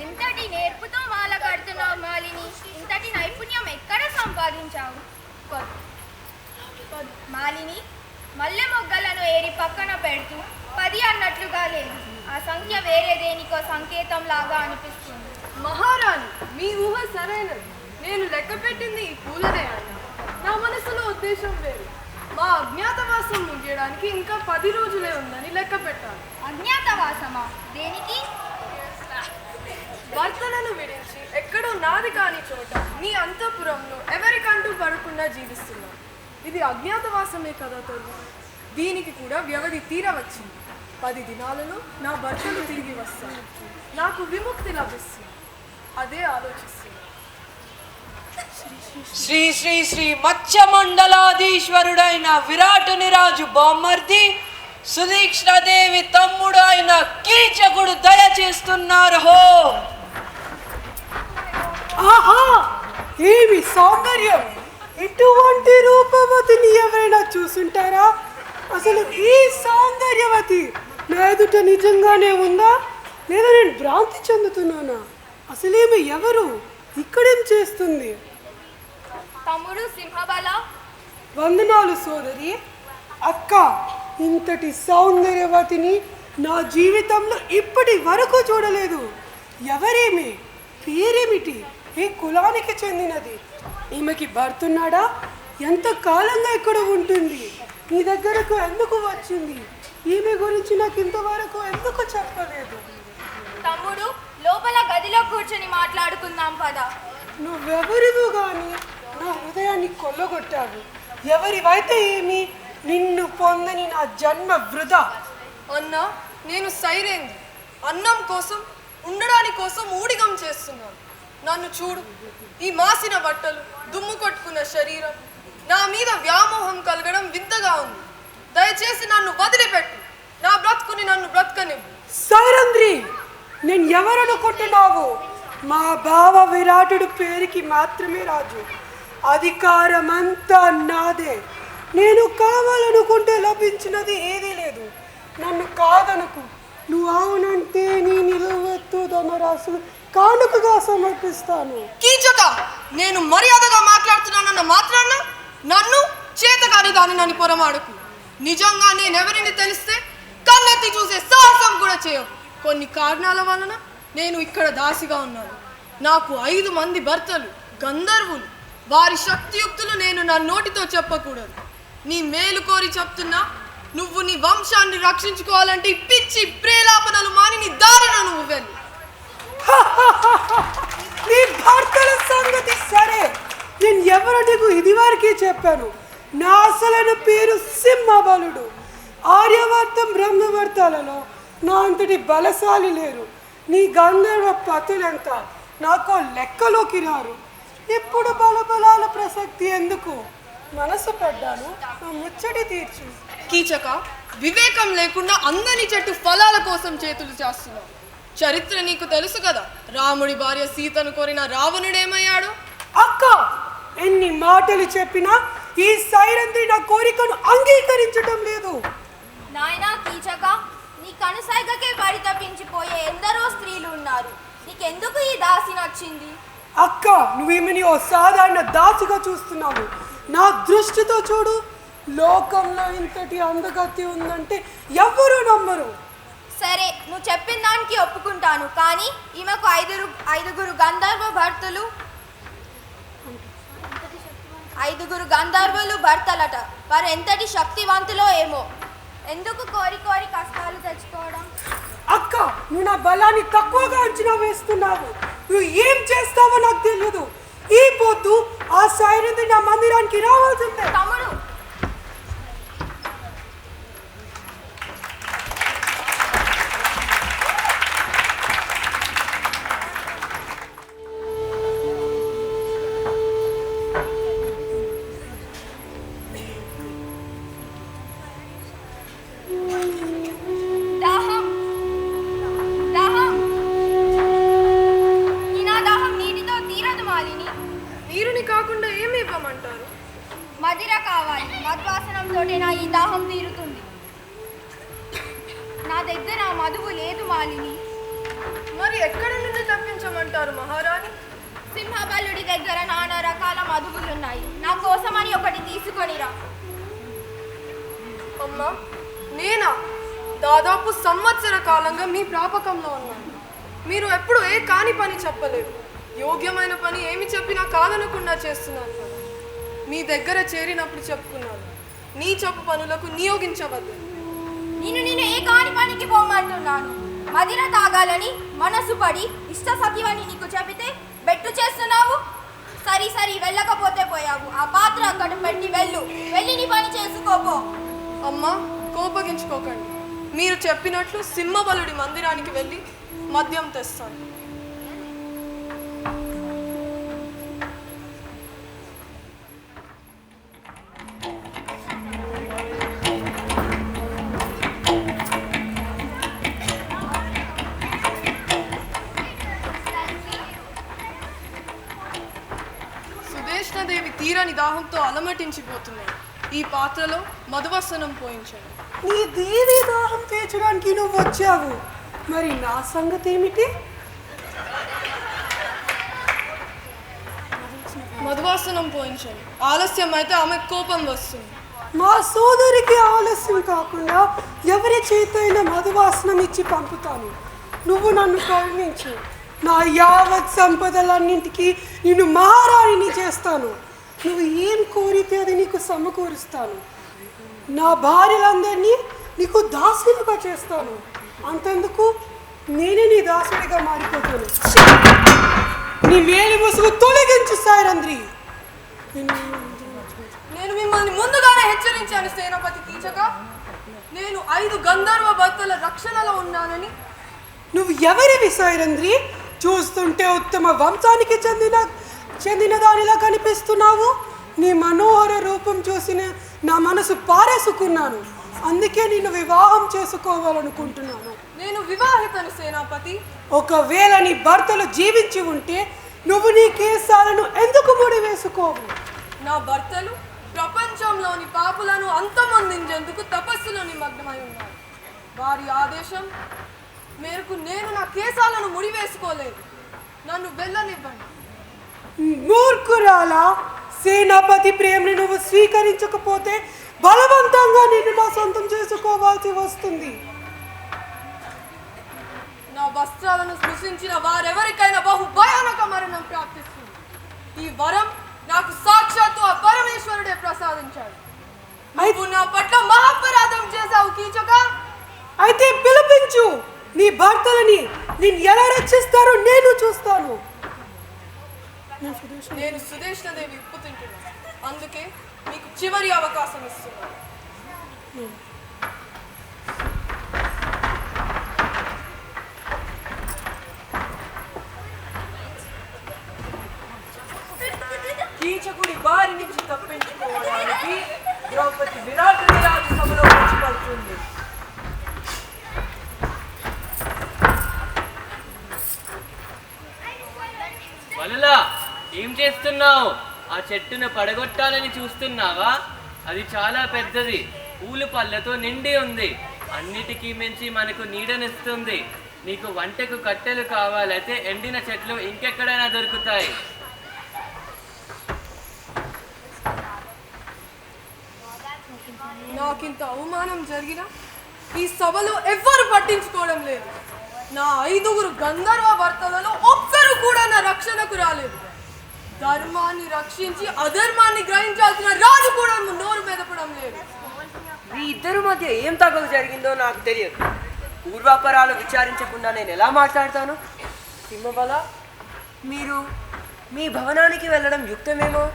ఎంతటి నేర్పుతో మాల కడుతున్నావు మాలిని, ఇంతటి నైపుణ్యం ఎక్కడ సంపాదించావు? మాలిని, మల్లె మొగ్గలను ఏరి పక్కన పెడుతూ 10 అన్నట్లుగా లేదు. ఆ సంఖ్య వేరే దేనికో సంకేతం లాగా అనిపిస్తుంది. మహారాణి, మీ ఊహ సరైనది. నేను లెక్క పెట్టింది ఈ పూలనే అన్న. నా మనసులో ఉద్దేశం వేరు. మా అజ్ఞాతవాసం ముగియడానికి ఇంకా 10 రోజులే ఉందని లెక్క పెట్టాను. అజ్ఞాతవాసమా? దేనికి? భర్తలను విడిచి ఎక్కడో నాది కాని చోట నీ అంతఃపురంలో ఎవరికంటూ పడకుండా జీవిస్తున్నాను. ఇది అజ్ఞాతవాసమే కదా తల్లి. దీనికి కూడా వ్యవధి తీరవచ్చింది. 10 దినాలలో నా భర్తలు తిరిగి వస్తాను. నాకు విముక్తి లభిస్తుంది. అదే ఆలోచిస్తుంది. శ్రీ శ్రీ శ్రీ మత్స్య మండలాధీశ్వరుడైన విరాటుని రాజు బామ్మర్ది సుదీక్షణదేవి తమ్ముడు అయిన కీచకుడు దయచేస్తున్నారు. హో, ఆహా, ఏమి సౌందర్యం! ఇటువంటి రూపవతిని ఎవరైనా చూసుంటారా? అసలు ఈ సౌందర్యవతి నా ఎదుట నిజంగానే ఉందా, లేదా నేను భ్రాంతి చెందుతున్నానా? అసలేమి ఎవరు? ఇక్కడేం చేస్తుంది? తమ్ముడు సింహబల. వందనాలు సోదరి. అక్క, ఇంతటి సౌందర్యవతిని నా జీవితంలో ఇప్పటి వరకు చూడలేదు. ఎవరేమి? పేరేమిటి? ఏ కులానికి చెందినది? ఈమెకి భర్తున్నాడా? ఎంత కాలంగా ఇక్కడ ఉంటుంది? నీ దగ్గరకు ఎందుకు వచ్చింది? ఈమె గురించి నాకు ఇంతవరకు ఎందుకు చెప్పలేదు? తమ్ముడు, లోపల గదిలో కూర్చొని మాట్లాడుకుందాం పదా. నువ్వెవరివు గాని నా హృదయాన్ని కొల్లగొట్టావు. ఎవరివైతే ఏమి, నిన్ను పొందని నా జన్మ వృధా. అన్నా, నేను సైరేంది. అన్నం కోసం, ఉండడానికి కోసం ఊడిగం చేస్తున్నాను. నన్ను చూడు. ఈ మాసిన బట్టలు, దుమ్ము కొట్టుకున్న శరీరం, నా మీద వ్యామోహం కలగడం వింతగా ఉంది. దయచేసి నన్ను వదిలిపెట్టు. నా బ్రతుకుని నన్ను బ్రతకనివ్వు. సైరంద్రి, నేను ఎవరనుకుంటున్నావు? మా బావ విరాటుడు పేరుకి మాత్రమే రాజు. అధికారం అంతా నాదే. నేను కావాలనుకుంటే లభించినది ఏదీ లేదు. నన్ను కాదనుకు. నువ్వు అవునంటే నీ నిలువెత్తు ధనరాశులు కానుకగా సమర్పిస్తాను. కీచక, నేను మర్యాదగా మాట్లాడుతున్నానన్న మాత్రాన నన్ను చేతకాని దాని నన్ను పొరమాడుకు. నిజంగా నేనెవరిని తెలిస్తే కన్నెత్తి చూసే సాహసం కూడా చేయవు. కొన్ని కారణాల వలన నేను ఇక్కడ దాసిగా ఉన్నాను. నాకు 5 మంది భర్తలు గంధర్వులు. వారి శక్తియుక్తులు నేను నా నోటితో చెప్పకూడదు. నీ మేలు కోరి చెప్తున్నా, నువ్వు నీ వంశాన్ని రక్షించుకోవాలంటే పిచ్చి ప్రేలాపనలు మాని నీ దారిన నువ్వు వెళ్ళు. నీ భర్తల సంగతి సరే, నేను ఎవరో నీకు ఇదివరకే చెప్పాను. నా అసలైన పేరు సింహబలుడు. ఆర్యవర్తం బ్రహ్మవర్తాలలో నా అంతటి బలశాలి లేరు. నీ గంధర్వ పతులంతా నాకు లెక్కలోకి రారు. ఇప్పుడు బలబలాల ప్రసక్తి ఎందుకు? మనసు పడ్డాను, నా ముచ్చటి తీర్చు. కీచక, వివేకం లేకుండా అందని చెట్టు ఫలాల కోసం చేతులు చేస్తున్నావు. చరిత్ర నీకు తెలుసు కదా, రాముడి భార్య సీతను కోరిన రావణుడేమయ్యాడు? అక్క, ఎన్ని మాటలు చెప్పినా ఈ సైరంధ్రి నా కోరికను అంగీకరించడం లేదు. నాయనా కీచక, నీ కనుసైగకే పరితపించిపోయే ఎందరో స్త్రీలు ఉన్నారు. నీకెందుకు ఈ దాసి నచ్చింది? అక్క, నువ్వేమని ఓ సాధారణ దాసిగా చూస్తున్నావు. నా దృష్టితో చూడు, లోకంలో ఇంతటి అందగత్తి ఉందంటే ఎవ్వరూ నమ్మరు. సరే, నువ్వు చెప్పిన దానికి ఒప్పుకుంటాను. కానీ ఈమెకు ఐదుగురు గంధర్వులు భర్తలట. వారు ఎంతటి శక్తివంతులో ఏమో. ఎందుకు కోరి కోరి కష్టాలు తెచ్చుకోవడం? అక్క, నువ్వు నా బలాన్ని తక్కువగా అంచనా వేస్తున్నావు. నువ్వు ఏం చేస్తావో నాకు తెలియదు. ఈ పొద్దు ఆ సైరంధ్రి నా మందిరానికి రావాల్సిందే. తమ్ముడు, కాకుండా ఏమి ఇవ్వమంటారు? మదిర కావాలి. మద్వాసనంతోటే నా ఈ దాహం తీరుతుంది. నా దగ్గర మధువు లేదు మాలిని. మరి ఎక్కడి నుంచి తప్పించమంటారు మహారాణి? సింహబలుడి దగ్గర నానా రకాల మధువులున్నాయి. నా కోసమని ఒకటి తీసుకొనిరా. అమ్మా, నేనా? దాదాపు సంవత్సర కాలంగా మీ ప్రాపకంలో ఉన్నాను. మీరు ఎప్పుడు ఏ కాని పని చెప్పలేదు. యోగ్యమైన పని ఏమి చెప్పినా కాదనకుండా చేస్తున్నాను కదా. మీ దగ్గర చేరినప్పుడు చెప్పుకున్నాను, నీ చెప్పు పనులకు నియోగించవద్దు. నేను ఏ కాని పనికి పోమంటున్నాను. మదిర తాగాలని మనసు పడి ఇష్ట సఖివని నీకు చెబితే బెట్టు చేస్తున్నావు. సరి వెళ్ళకపోతే పోయావు. ఆ పాత్ర అక్కడ పెట్టి వెళ్ళి నీ పని చేసుకోపో. అమ్మా, కోపగించుకోకండి. మీరు చెప్పినట్లు సింహబలుడి మందిరానికి వెళ్ళి మద్యం తెస్తాను. సుదేష్ణదేవి తీరని దాహంతో అలమటించిపోతున్నాయి. ఈ పాత్రలో మధువసనం పోయించాను. నీ దేవి దాహం తీర్చడానికి నువ్వు వచ్చావు. మరి నా సంగతి ఏమిటి? మధువాసనం పోయించాను. ఆలస్యం అయితే ఆమె కోపం వస్తుంది. మా సోదరికి ఆలస్యం కాకుండా ఎవరి చేతైనా మధువాసనం ఇచ్చి పంపుతాను. నువ్వు నన్ను కరుణించు. నా యావత్ సంపదలన్నింటికి నిన్ను మహారాణిని చేస్తాను. నువ్వు ఏం కోరితే అది నీకు సమకూరుస్తాను. నా భార్యలందరినీ నీకు దాసులుగా చేస్తాను. అంతెందుకు, నేనే నీ దాసుడిగా మారిపోతాను. నీ వేలి ముసుగు తొలగించు సైరంధ్రి. నేను మిమ్మల్ని ముందుగానే హెచ్చరించాను సేనాపతి కీచక. నేను 5 గంధర్వ భర్తల రక్షణలో ఉన్నానని. నువ్వు ఎవరివి సైరంధ్రి? చూస్తుంటే ఉత్తమ వంశానికి చెందిన దానిలా కనిపిస్తున్నావు. నీ మనోహర రూపం చూసిన నా మనసు పారేసుకున్నాను. అందుకే నిన్ను వివాహం చేసుకోవాలనుకుంటున్నాను. నేను వివాహితను సేనాపతి. ఒకవేళ నీ భర్తలు జీవించి ఉంటే నువ్వు నీ కేసాలను ఎందుకు ముడి వేసుకోవు? నా భర్తలు ప్రపంచంలోని పాపులను అంతమొందించేందుకు తపస్సులో నిమగ్నమై ఉన్నారు. వారి ఆదేశం మేరకు నేను నా కేసాలను ముడివేసుకోలేదు. నన్ను వెళ్ళనివ్వండి. మూర్ఖురాలా, సేనాపతి ప్రేమను నువ్వు స్వీకరించకపోతే బలవంతంగా నిన్ను నా సొంతం చేసుకోవాల్సి వస్తుంది. నా వస్త్రాలను స్పృశించిన వారెవరికైనా బహు భయానక మరణం ప్రాప్తిస్తుంది. ఈ వరం నాకు సాక్షాత్తు ఆ పరమేశ్వరుడే ప్రసాదించాడు. నువ్వు నా పట్ల మహాపరాధం చేశావు కీచక. అయితే పిలిపించు నీ భర్తలని. నేను ఎలా రక్షిస్తారో నేను చూస్తాను. నేను సుదేష్ణదేవి ఉప్పు తింటున్నాను, అందుకే నీకు చివరి అవకాశం ఇస్తున్నాను. కీచకుడి బారి నుంచి తప్పించుకోవడానికి ద్రౌపది విరాట సభలో వచ్చి పడుతుంది. వలలా ఏం చేస్తున్నావు? ఆ చెట్టును పడగొట్టాలని చూస్తున్నావా? అది చాలా పెద్దది, పూలు పళ్ళతో నిండి ఉంది. అన్నిటికీ మించి మనకు నీడనిస్తుంది. నీకు వంటకు కట్టెలు కావాలైతే ఎండిన చెట్లు ఇంకెక్కడైనా దొరుకుతాయి. నాకింత అవమానం జరిగినా ఈ సభలో ఎవ్వరు పట్టించుకోవడం లేదు. నా 5 గంధర్వ భర్తలలో ఒక్కరు కూడా నా రక్షణకు రాలేదు. ధర్మాన్ని రక్షించి అధర్మాన్ని గ్రహించాల్సిన రాజు కూడా నోరు మెదపడం లేదు. మీ ఇద్దరు మధ్య ఏం తగలు జరిగిందో నాకు తెలియదు. పూర్వాపరాలు విచారించకుండా నేను ఎలా మాట్లాడతాను? సింహబల, మీరు మీ భవనానికి వెళ్ళడం యుక్తమేమో.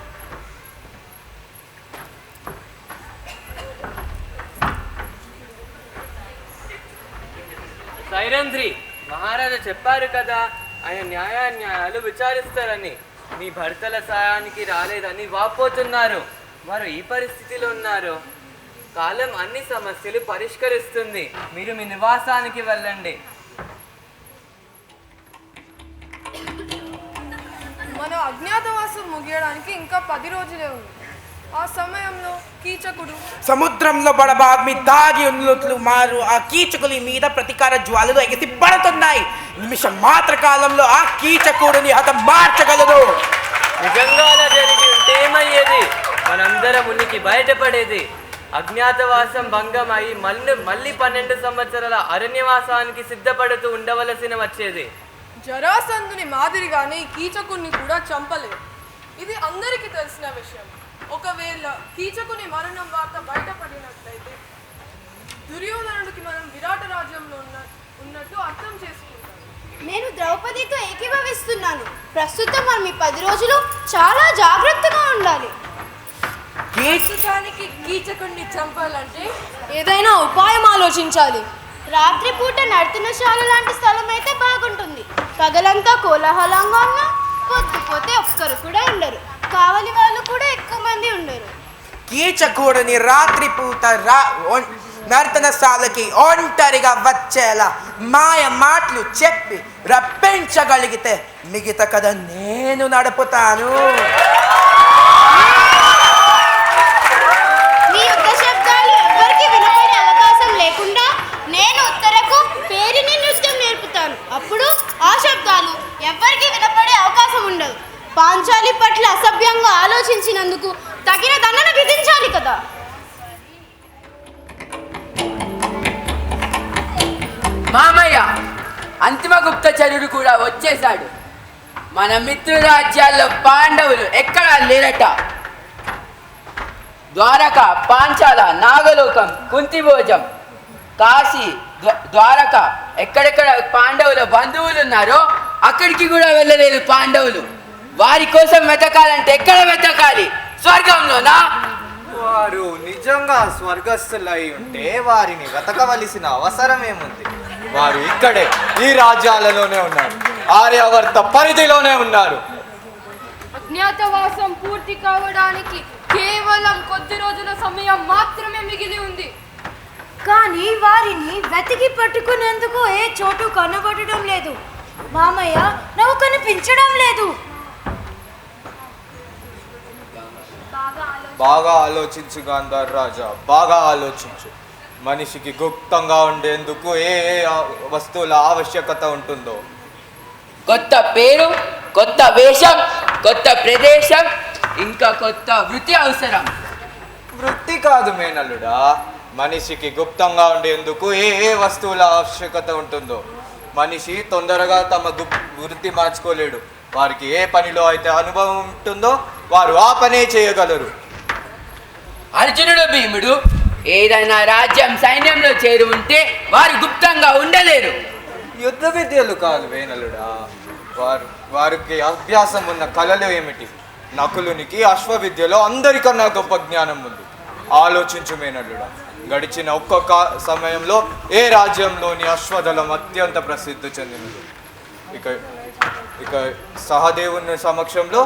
సైరంధ్రి, మహారాజా చెప్పారు కదా ఆయన న్యాయాన్యాయాలు విచారిస్తారని. మీ భర్తల సాయానికి రాలేదని వాపోతున్నారు. వారు ఈ పరిస్థితిలో ఉన్నారు. కాలం అన్ని సమస్యలు పరిష్కరిస్తుంది. మీరు మీ నివాసానికి వెళ్ళండి. మన అజ్ఞాతవాసం ముగియడానికి ఇంకా 10 రోజులే ఉంది. ఆ సమయంలో కీచకుడు సముద్రంలో బడబాగ్మి దాగి ఉన్నట్లు మారు ఆ కీచకుని మీద ప్రతీకార జ్వాలలు ఎగిసి పడుతున్నాయి. నిమిషం మాత్ర కాలంలో ఆ కీచకుడిని హతం మార్చగలదు. నిజంగా అలా జరిగి ఉంటే ఏమయ్యేది? మనందరం ఉనికి బయటపడేది. అజ్ఞాతవాసం భంగం అయి మళ్ళీ 12 సంవత్సరాల అరణ్యవాసానికి సిద్ధపడుతూ ఉండవలసిన వచ్చేది. జరాసంధుని మాదిరిగానే ఈ కీచకుణ్ణి కూడా చంపలేదు. ఇది అందరికీ తెలిసిన విషయం. ఒకవేళ కీచకుని మరణం వార్త బయటపడినట్లయితే దుర్యోధనుడికి మనం విరాట రాజ్యంలో ఉన్నట్టు అర్థం చేసుకుంటాం. నేను ద్రౌపదితో ఏకీభవిస్తున్నాను. ప్రస్తుతం మనం ఈ 10 రోజులు చాలా జాగ్రత్తగా ఉండాలి. ప్రస్తుతానికి కీచకుడిని చంపాలంటే ఏదైనా ఉపాయం ఆలోచించాలి. రాత్రిపూట నర్తనశాల లాంటి స్థలం అయితే బాగుంటుంది. పగలంతా కోలాహలంగా ఉన్నా పొద్దుపోతే ఒక్కరు కూడా ఉండరు. కావలి వాళ్ళు కూడా ఎక్కువ మంది ఉండరు. కీచకుడిని రాత్రిపూట నర్తనశాలకి ఒంటరిగా వచ్చేలా మాయ మాటలు చెప్పి రప్పించగలిగితే మిగతా కథ నేను నడుపుతాను. మీ యుద్ధ శబ్దాలు ఎవ్వరికి వినపడే అవకాశం లేకుండా నేను ఉత్తరకు పేరుని నృత్యం నేర్పుతాను. అప్పుడు ఆ శబ్దాలు ఎవ్వరికి వినపడే అవకాశం ఉండదు. పాంచాలి పట్ల అసభ్యంగా ఆలోచించినందుకు తగిన దండన విధించాలి కదా. మామయ్య, అంతిమ గుప్తచరుడు కూడా వచ్చేశాడు. మన మిత్రురాజ్యాల్లో పాండవులు ఎక్కడా లేరట. ద్వారక, పాంచాల, నాగలోకం, కుంతిభోజం, కాశీ, ద్వారక ఎక్కడెక్కడ పాండవుల బంధువులు ఉన్నారో అక్కడికి కూడా వెళ్ళలేదు పాండవులు. వారి కోసం వెతకాలంటే ఎక్కడ వెతకాలి? స్వర్గంలోనా? వారు నిజంగా స్వర్గస్థులై ఉంటే వారిని వెతకవలసిన అవసరం ఏముంది? వారు ఇక్కడే ఈ రాజ్యాలలోనే ఉన్నారు, ఆర్యావర్త పరిధిలోనే ఉన్నారు. అజ్ఞాతవాసం పూర్తి కావడానికి కేవలం కొద్ది రోజుల సమయం మాత్రమే మిగిలి ఉంది. కానీ వారిని వెతికి పట్టుకునేందుకు ఏ చోటు కనబడడం లేదు. మామయ్య, నువ్వు కనిపించడం లేదు. బాగా ఆలోచించు గాంధార్ రాజా, బాగా ఆలోచించు. మనిషికి గుప్తంగా ఉండేందుకు ఏ వస్తువుల ఆవశ్యకత ఉంటుందో. కొత్త పేరు, కొత్త వేషం, కొత్త ప్రదేశం, ఇంకా కొత్త వృత్తి అవసరం. వృత్తి కాదు మేనల్లుడా, మనిషికి గుప్తంగా ఉండేందుకు ఏ ఏ వస్తువుల ఆవశ్యకత ఉంటుందో. మనిషి తొందరగా తమ వృత్తి మార్చుకోలేడు. వారికి ఏ పనిలో అయితే అనుభవం ఉంటుందో వారు ఆ పనే చేయగలరు. అర్జునుడు భీముడు ఏదైనా రాజ్యం సైన్యంలో చేరి ఉంటే వారు గుప్తంగా ఉండలేరు. యుద్ధ విద్యలు కాదు వేనలుడా, వారికి అభ్యాసం ఉన్న కళలు ఏమిటి? నకులునికి అశ్వ విద్యలో అందరికన్నా గొప్ప జ్ఞానం ఉంది. ఆలోచించు మేనల్లుడా, గడిచిన ఒక్కొక్క సమయంలో ఏ రాజ్యంలోని అశ్వదళం అత్యంత ప్రసిద్ధి చెందినది. ఇక సహదేవుని సమక్షంలో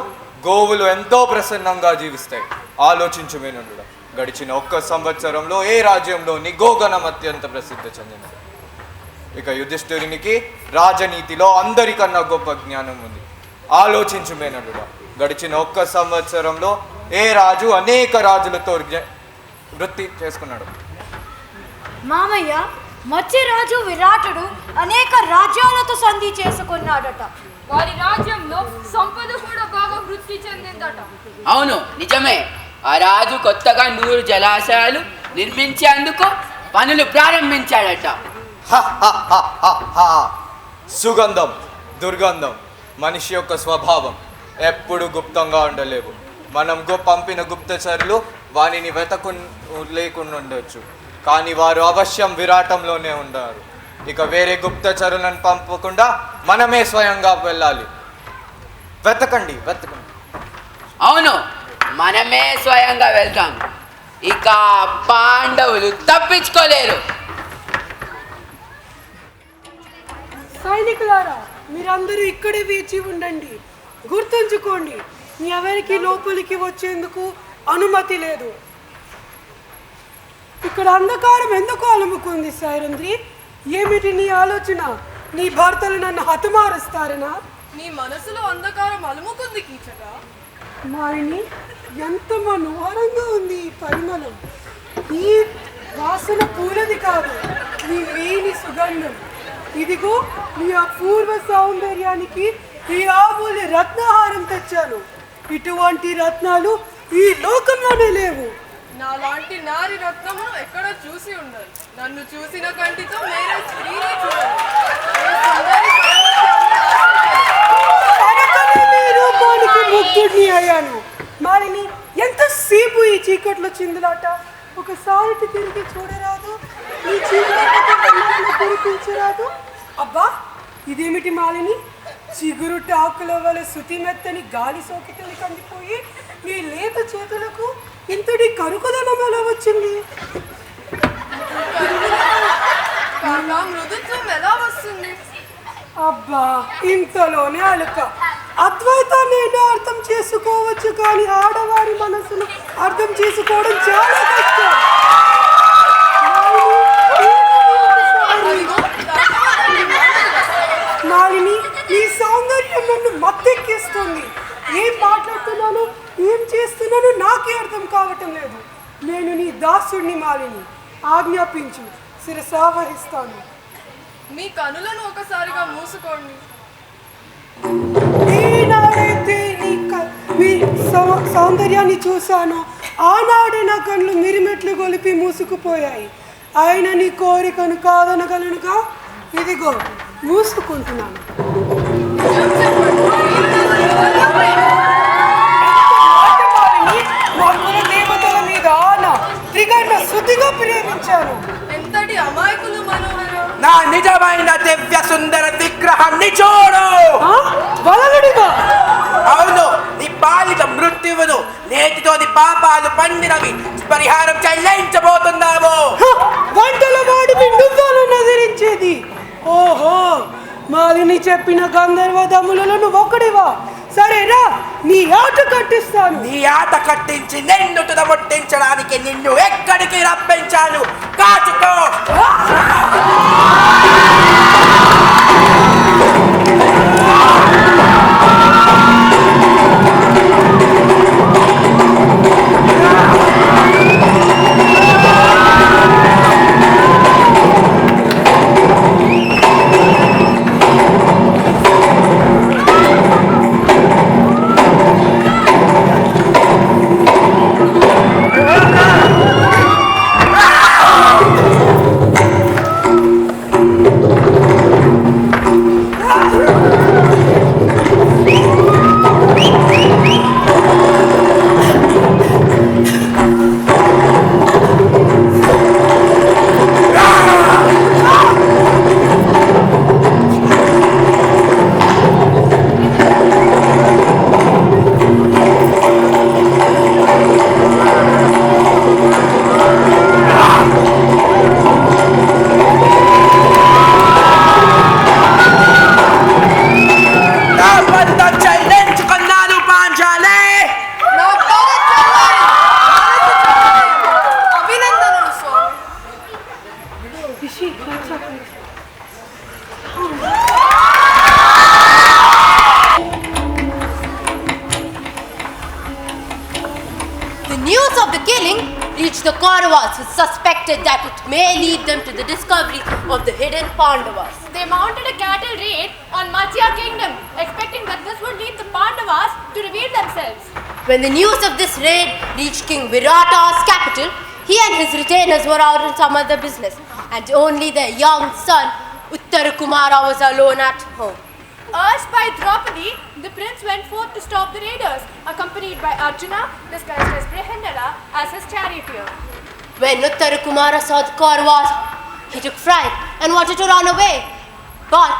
గోవులు ఎంతో ప్రసన్నంగా జీవిస్తాయి. ఆలోచించు మేనల్లుడా, గడిచిన ఒక్క సంవత్సరంలో ఏ రాజ్యంలోని గోగణం అత్యంత ప్రసిద్ధి చెందినది. ఇక యుధిష్ఠిరునికి రాజనీతిలో అందరికన్నా గొప్ప జ్ఞానం ఉంది. ఆలోచించు మేనల్లుడా, గడిచిన ఒక్క సంవత్సరంలో ఏ రాజు అనేక రాజులతో వృత్తి చేసుకున్నాడు. మామయ్య, మత్స్యరాజు విరాటుడు అనేక రాజ్యాలతో సంధి చేసుకున్నాడట. వారి రాజ్యంలో సంపద కూడా బాగా వృద్ధి చెందిందట. అవును, నిజమే. ఆ రాజు కొత్తగా 100 జలాశయాలు నిర్మించేందుకు పనులు ప్రారంభించాడట. సుగంధం, దుర్గంధం మనిషి యొక్క స్వభావం. ఎప్పుడు గుప్తంగా ఉండలేవు. మనం పంపిన గుప్తచరులు వానిని లేకుండా ఉండొచ్చు, కానీ వారు అవశ్యం విరాటంలోనే ఉండారు. ఇక వేరే గుప్తచరులను పంపకుండా మనమే స్వయంగా వెళ్ళాలి. వెతకండి. అవును, మనమే స్వయంగా వెళ్తాం. ఇక పాండవులు తప్పించుకోలేరు. సైనికులారా, మీరందరూ ఇక్కడే వేచి ఉండండి. గుర్తుంచుకోండి, ఎవరికి లోపలికి వచ్చేందుకు అనుమతి లేదు. ఇక్కడ అంధకారం ఎందుకు అలుముకుంది సైరంధ్రి? ఏమిటి నీ ఆలోచన? నీ భర్తలు నన్ను హతమారుస్తారనా? నీ మనసులో అంధకారం అలుముకుంది కీచక. మారిని, ఎంత మనోహరంగా ఉంది ఈ పరిమళం. ఈ వాసన పూలది కాదు, నీ వేణి సుగంధం. ఇదిగో నీ అపూర్వ సౌందర్యానికి ఈ ఆవులి రత్నహారం తెచ్చాను. ఇటువంటి రత్నాలు ఈ లోకంలోనే లేవు. నాలాంటి నారి రత్నము ఎక్కడ చూసి ఉండదు. నన్ను చూసిన కంటితో వేరే స్త్రీని చూడదు. రూపానికి ముగ్ధుడిని అయ్యాను. మారిని, ఎంతసేపు ఈ చీకట్లో చిందులాట? ఒకసారి తిరిగి చూడరాదు? నీ చీకటి కురిపించరాదు? అబ్బా, ఇదేమిటి మాలిని? చిగురు టాకుల వల్ల శృతిమెత్తని గాలి సోకితలు కందిపోయి నీ లేత చేతులకు ఇంతటి కరుకుదనం ఎలా వచ్చింది? మృదుత్వం ఎలా వస్తుంది? అబ్బా, ఇంతలోనే అలుక. అద్వైతాన్ని అర్థం చేసుకోవచ్చు, కానీ ఆడవారి మనసును అర్థం చేసుకోవడం చాలా కష్టం. మాలిని, నీ సౌందర్యం నన్ను మత్తెక్కిస్తుంది. ఏం మాట్లాడుతున్నాను, ఏం చేస్తున్నాను నాకే అర్థం కావటం లేదు. నేను నీ దాసుడిని మాలిని. ఆజ్ఞాపించు, శిరసావహిస్తాను. మీ కనులను ఒకసారిగా మూసుకోండి. ఏనాడైతే నీ సౌందర్యాన్ని చూశానో ఆనాడే నా కళ్ళు మిరిమెట్లు గొలిపి మూసుకుపోయాయి. అయినా నీ కోరికను కాదనగలనుగా? ఇదిగో మూసుకుంటున్నాను. దేవతల మీద త్రిగర్ణ శుద్ధిగా ప్రేమించాను. ఎంతటి అమాయకులు మనోహరం! నా నిజమైన దివ్య సుందర విగ్రహాన్ని చూడు. వలలుడిగా? అవును, నీ బాలిక మృత్యువును నేటితో నీ పాపాలు పండినవి పరిహారం చెల్లించబోతున్నావు. వంటల వాడిని నువ్వును నదిరించేది. ఓహో, మాలిని చెప్పిన గంధర్వ దమ్ములలో నువ్వు ఒకడివా? సరేరా, నీ ఆట కట్టిస్తాను. నీ ఆట కట్టించి నిన్ను తుదముట్టించడానికి నిన్ను ఎక్కడికి రప్పించాను. కాచుకో. Kauravas, who suspected that it may lead them to the discovery of the hidden Pandavas. They mounted a cattle raid on Matsya kingdom, expecting that this would lead the Pandavas to reveal themselves. When the news of this raid reached King Virata's capital, he and his retainers were out on some other business, and only their young son, Uttarakumara, was alone at home. Urged by Draupadi, the prince went forth to stop the raiders, accompanied by Arjuna, disguised as Brihandala, as his charioteer. When Uttarakumara saw the Kauravas, he took fright and wanted to run away. But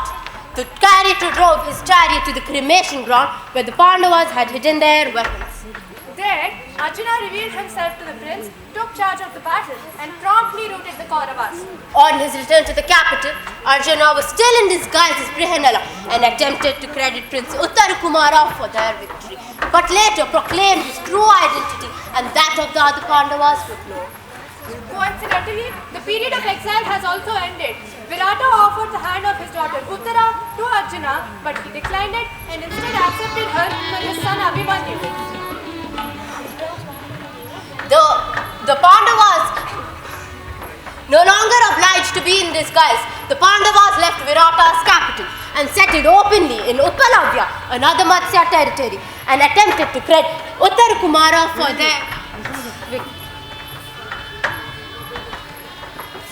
the charioteer drove his chariot to the cremation ground where the Pandavas had hidden their weapons. There, Arjuna revealed himself to the prince, took charge of the battle, and promptly routed the Kauravas. On his return to the capital, Arjuna was still in disguise as Brihandala and attempted to credit Prince Uttarakumara for their victory, but later proclaimed his true identity and that of the other Pandavas with no. Coincidentally, the period of exile has also ended. Virata offered the hand of his daughter Uttara to Arjuna, but he declined it and instead accepted her for his son Abhimanyu. The Pandavas, no longer obliged to be in disguise, the Pandavas left Virata's capital and settled openly in Uppalavya, another Matsya territory, and attempted to credit Uttarakumara for their victory.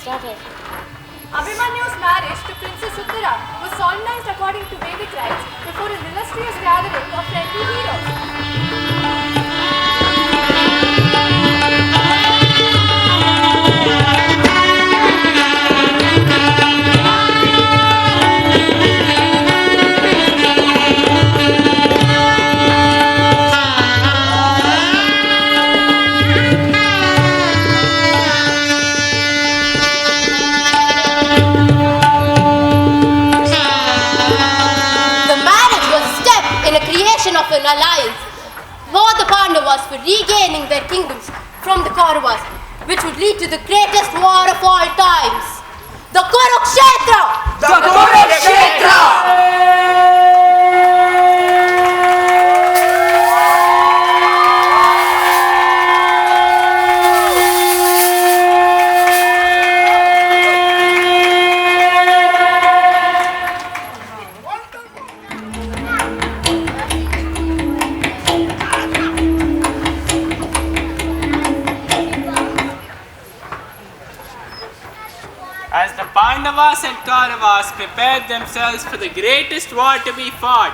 Abhimanyu's marriage to Princess Uttara was solemnized according to Vedic rites before an illustrious gathering of friendly heroes. Of an alliance for the Pandavas for regaining their kingdoms from the Kauravas, which would lead to the greatest war of all times, the Kurukshetra! The Kurukshetra! As the Pandavas and Kauravas prepared themselves for the greatest war to be fought,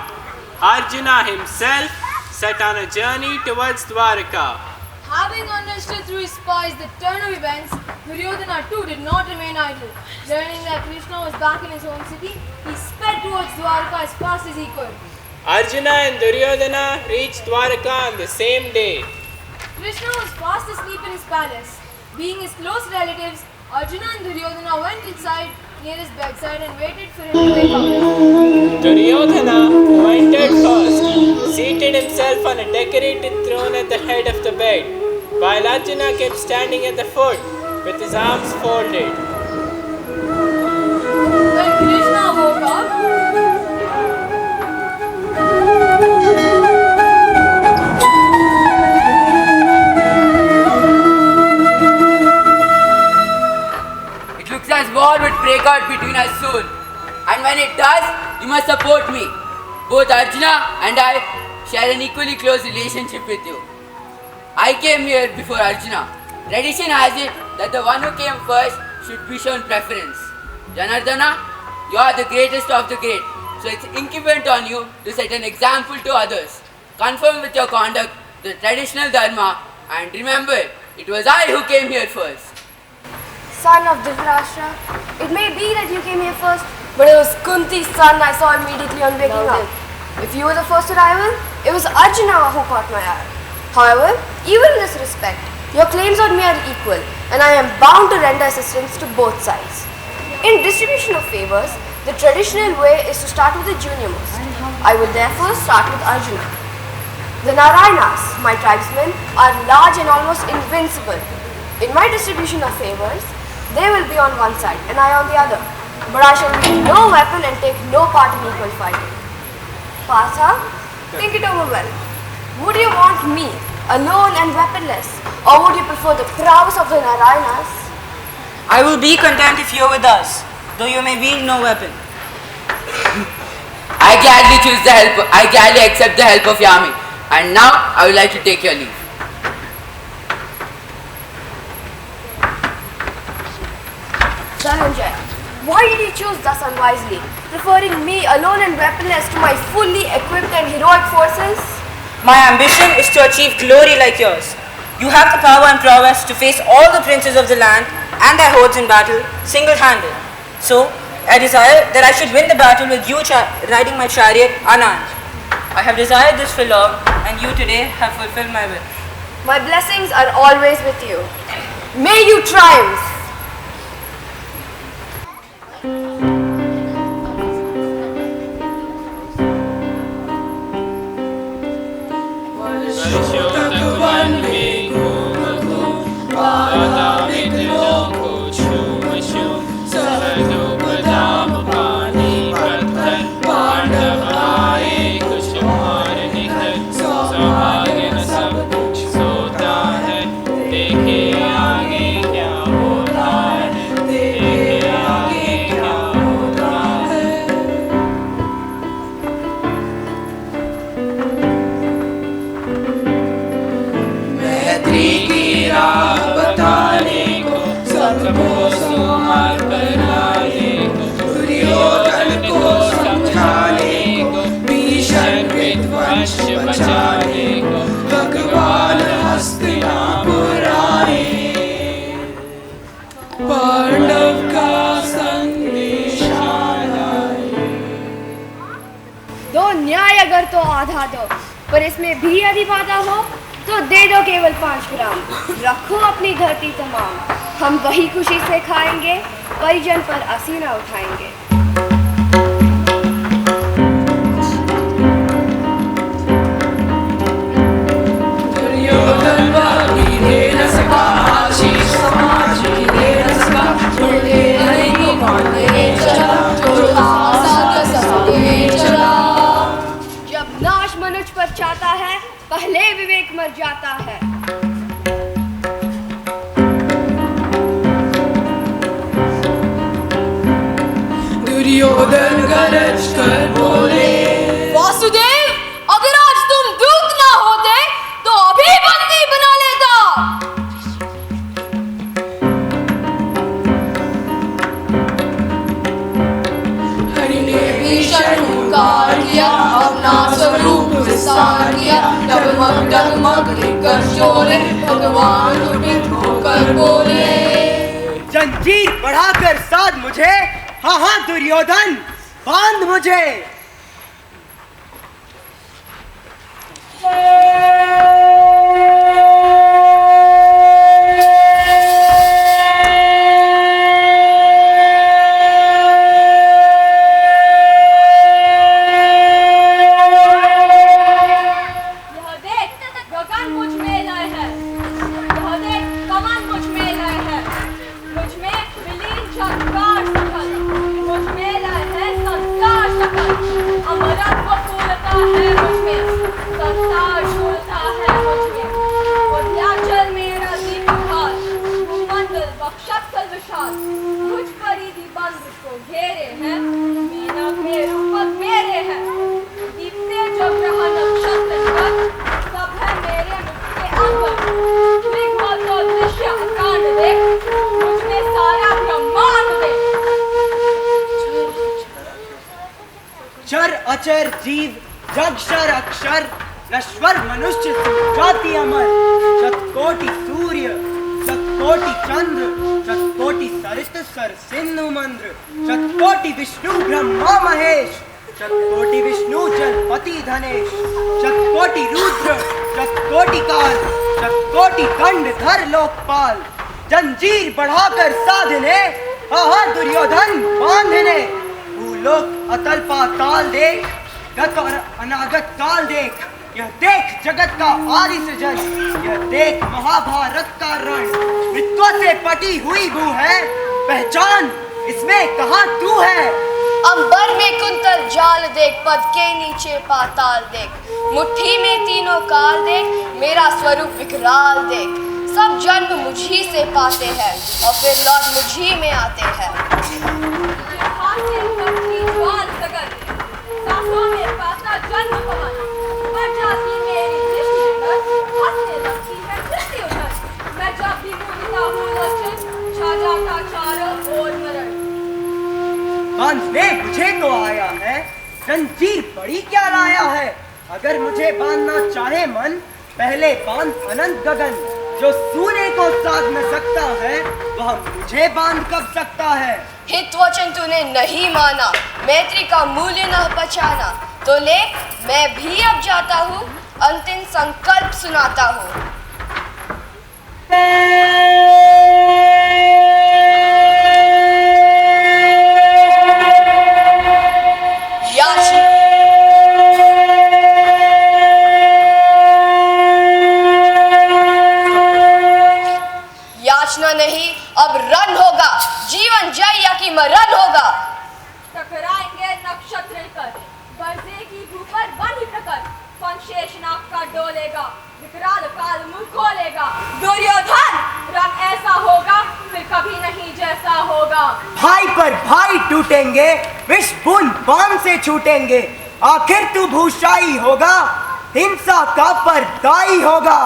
Arjuna himself set on a journey towards Dwaraka. Having understood through his spies the turn of events, Duryodhana too did not remain idle. Learning that Krishna was back in his own city, he sped towards Dwaraka as fast as he could. Arjuna and Duryodhana reached Dwaraka on the same day. Krishna was fast asleep in his palace. Being his close relatives, Arjuna and Duryodhana went inside near his bedside and waited for him to wake up. Duryodhana, who entered first, seated himself on a decorated throne at the head of the bed, while Arjuna kept standing at the foot with his arms folded. When Krishna woke up, as war would break out between us soon. And when it does, you must support me. Both Arjuna and I share an equally close relationship with you. I came here before Arjuna. Tradition has it that the one who came first should be shown preference. Janardana, you are the greatest of the great, so it's incumbent on you to set an example to others. Conform with your conduct the traditional dharma, and remember, it was I who came here first. Son of Dhritarashtra, it may be that you came here first, but it was Kunti's son I saw immediately on waking up. If you were the first arrival, it was Arjuna who caught my eye. However, even in this respect, your claims on me are equal, and I am bound to render assistance to both sides. In distribution of favors, the traditional way is to start with the juniormost. I would therefore start with Arjuna. The Narayanas, my tribesmen, are large and almost invincible. In my distribution of favors, they will be on one side and I on the other. But I shall use no weapon and take no part in equal fighting. Partha, think it over well. Would you want me, alone and weaponless? Or would you prefer the prowess of the Narayanas? I will be content if you are with us, though you may wield no weapon. I gladly accept the help of your army. And now I would like to take your leave. Dhananjaya, why did you choose thus unwisely, preferring me alone and weaponless to my fully equipped and heroic forces? My ambition is to achieve glory like yours. You have the power and prowess to face all the princes of the land and their hordes in battle single-handed. So, I desire that I should win the battle with you riding my chariot unarmed. I have desired this for long, and you today have fulfilled my wish. My blessings are always with you. May you triumph! दो न्याय अगर तो आधा दो, पर इसमें भी यदि बाधा हो तो दे दो केवल 5 ग्राम। रखो अपनी धरती तमाम, हम वही खुशी से खाएंगे, परिजन पर असीना उठाएंगे। जब नाश मनुष्य पर चाहता है, पहले विवेक मर जाता है। दुर्योधन गरज कर बोले, वासुदेव, अगर आज तुम दूत ना होते तो अभी बंदी बना लेता। हरि ने भीषण हुंकार किया, अपना स्वरूप विस्तार किया। डगमग लेकर शोले, भगवान कुपित होकर बोले, जंजीर बढ़ाकर साध मुझे, हाँ हाँ दुर्योधन बांध मुझे। चर अचर जीव जगशर अक्षर, नश्वर मनुष्य जाति अमर। शतकोटि सूर्य शतकोटि चंद्र, शतकोटि सरित सर सिंधु मंद्र। शतकोटि विष्णु ब्रह्मा महेश, शतकोटि विष्णु जलपति धनेश। शतकोटि रुद्र शतकोटि काल, शतकोटि दंडधर लोकपाल। जंजीर बढ़ाकर साधने, हाँ दुर्योधन बांधने। भूलोक अतल पाताल देख, गत और अनागत काल देख। यह देख जगत का आदि सृजन, यह देख महाभारत का रण। मृत्यों से पटी हुई भू है, पहचान इसमें कहाँ तू है। अंबर में कुंतल जाल देख, पद के नीचे पाताल देख, मुट्ठी में तीनों काल देख, मेरा स्वरूप विकराल देख। सब जन्म मुझी से पाते हैं और फिर लौट मुझी में आते हैं। बांधने मुझे तो आया है, जंजीर बड़ी क्या लाया है। अगर मुझे बांधना चाहे मन, पहले बांध अनंत गगन। जो सूर्य को साध न सकता है, वह मुझे बांध कब सकता है। हित वचन तूने नहीं माना, मैत्री का मूल्य न पहचाना, तो ले मैं भी अब जाता हूँ, अंतिम संकल्प सुनाता हूँ। याचना नहीं, अब रन होगा, जीवन जय या कि मरण होगा। टकराएंगे नक्षत्र कर, बरसे की भूपर बनी प्रकर, पंशेष नाक का डोलेगा, विकराल काल मुंह खोलेगा। दुर्योधन रंग ऐसा होगा, फिर कभी नहीं जैसा होगा। भाई पर भाई टूटेंगे, विष बूंद बाण से छूटेंगे। आखिर तू भूषाई होगा, हिंसा का परदाई होगा।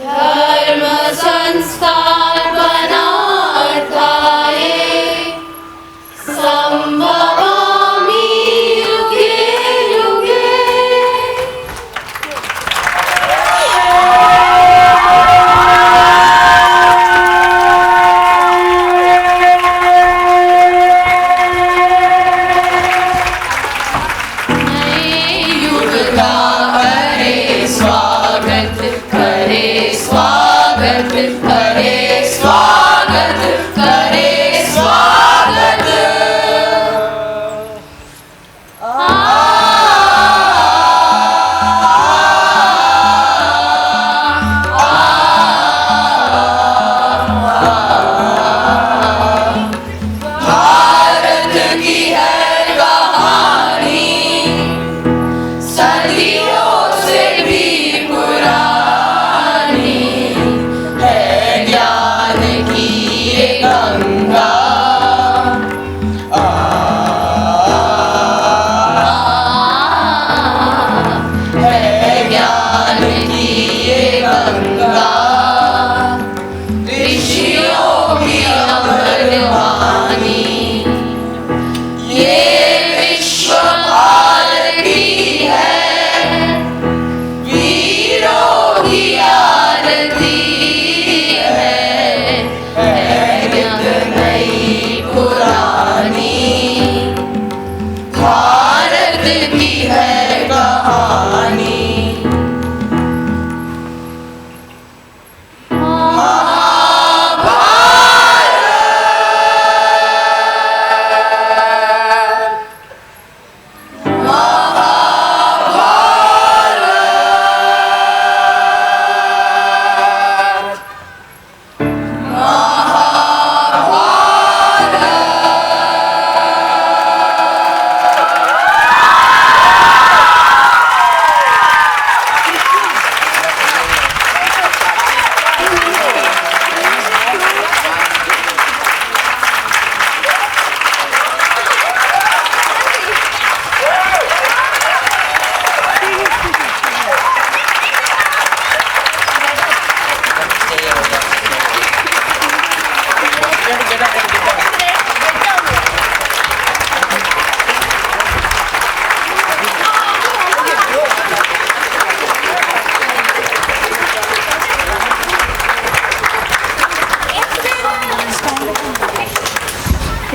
धर्म संस संस्थापनार्थाय संभवामि युगे युगे।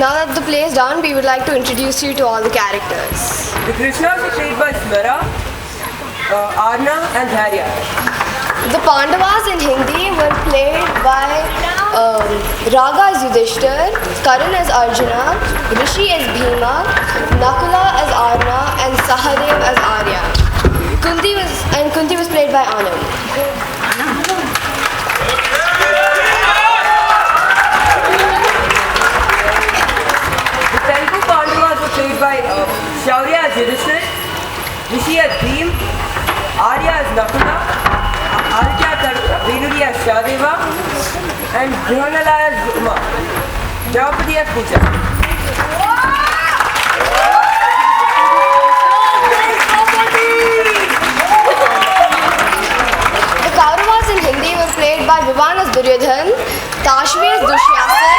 Now that the play is done, we would like to introduce you to all the characters. The Krishnas are played by Smara, Arna and Dharya. The Pandavas in Hindi were played by Raga as Yudhishthir, Karan as Arjuna, Rishi as Bhima, Nakula as Arna, and Sahadev as Arya. Kunti was played by Anand. Played by Shaurya as Yudhishthir, Rishi as Bhim, Arya as Nakula, Alkya Venuri as Shadeva, and Grihanala as Uma, Draupadi as Pooja. The Kauravas in Hindi were played by Vivan as Duryodhan, Tashvi as Dushyasan,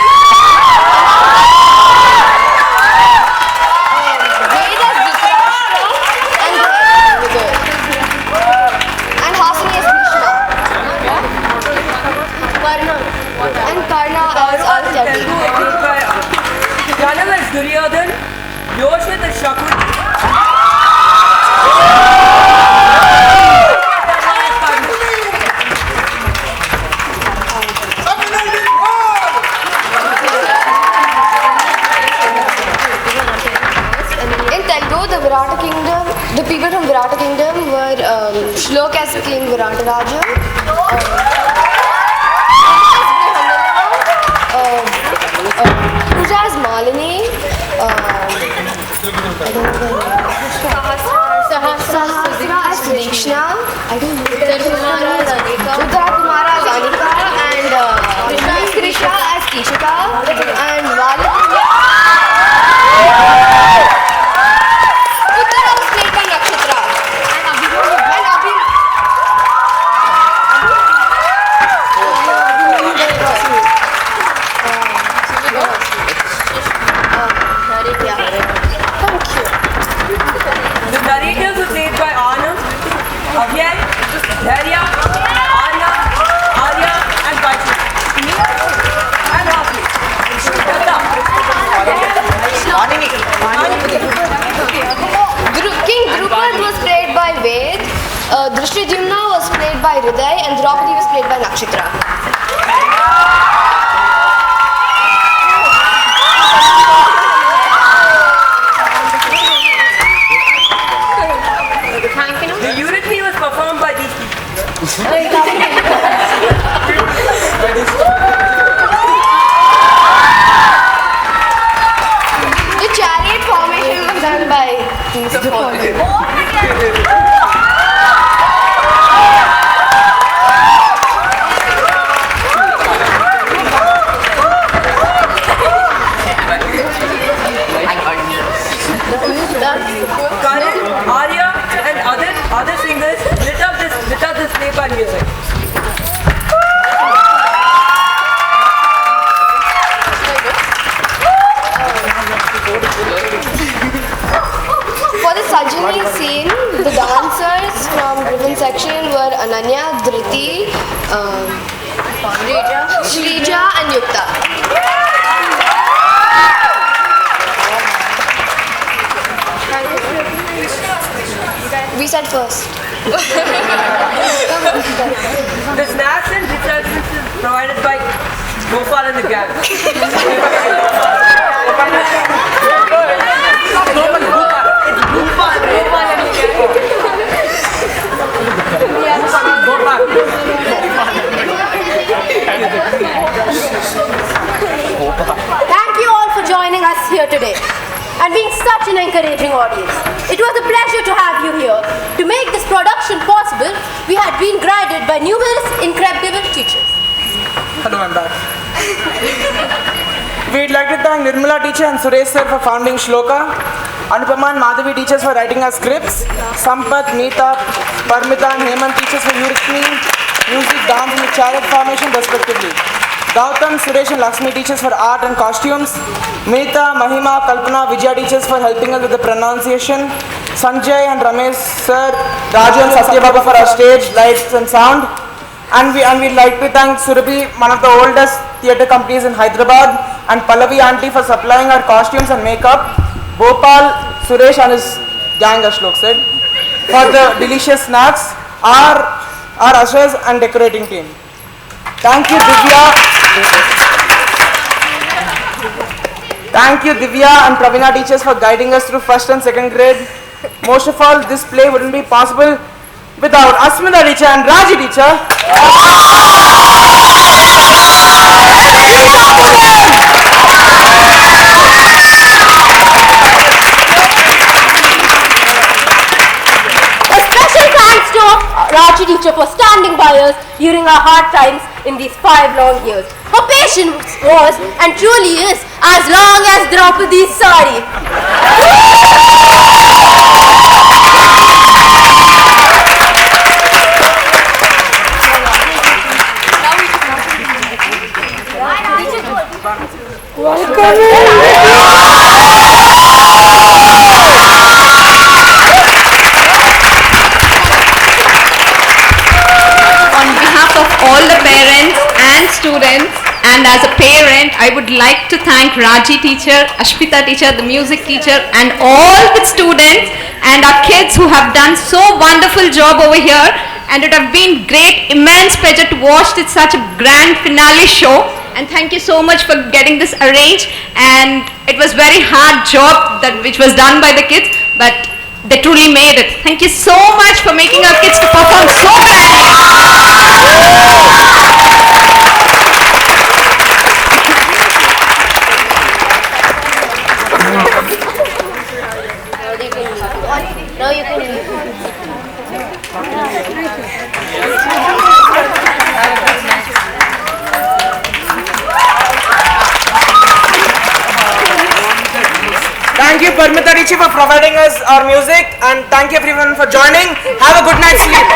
Pranav as Duryodhan, Yoshvit as Shakuni. In Telugu, the people from Virata Kingdom were Sloka as King Virataraja, Pooja as Malini, Sahasra as Krishna, Uttara Kumara as Anika, and Krisha as Kishika, and Uttara was played by Nakshatra, and Nakshatra. The unity was performed by these people. The chariot formation was done by these performers. Karan, Arya and other singers lit up this Nepal music. For the Sajani scene, the dancers from Driven section were Ananya, Dhriti, Shrija and Yukta. We said first. The snacks and refreshments is provided by Gopal and the gang. Thank you all for joining us here today and being such an encouraging audience. It was a pleasure to have you here. To make this production possible, we had been guided by numerous incredible teachers. Hello, I'm back. We'd like to thank Nirmala teacher and Suresh sir for founding Sloka, Anupama and Madhavi teachers for writing our scripts, Sampath, Meeta, Parmita and Hemant teachers for directing music, dance and chariot formation respectively. Gautam, Suresh and Lakshmi teachers for art and costumes. Meeta, Mahima, Kalpana, Vijaya teachers for helping us with the pronunciation. Sanjay and Ramesh sir, Raju and Satya Baba for our stage, lights and sound. And we'd like to thank Surabhi, one of the oldest theatre companies in Hyderabad, and Pallavi auntie for supplying our costumes and makeup. Bhopal, Suresh and his gang, as Shlok said, for the delicious snacks. Our ushers and decorating team. Thank you, Divya. Thank you, Divya and Pravina teachers for guiding us through first and second grade. Most of all, this play wouldn't be possible without Asmita teacher and Raji teacher. A special thanks to Raji teacher for standing by us during our hard times in these 5 long years. Her patience was and truly is as long as Draupadi's sari. On behalf of all the parents and students, and as a parent, I would like to thank Raji teacher, Ashpita teacher, the music teacher, and all the students and our kids who have done so wonderful job over here. And it have been great, immense pleasure to watch this such a grand finale show. And thank you so much for getting this arranged. And it was very hard job which was done by the kids, but they truly made it. Thank you so much for making our kids to perform so Now you can leave. Thank you, Parmita Richi, for providing us our music, and thank you everyone for joining. Have a good night's sleep.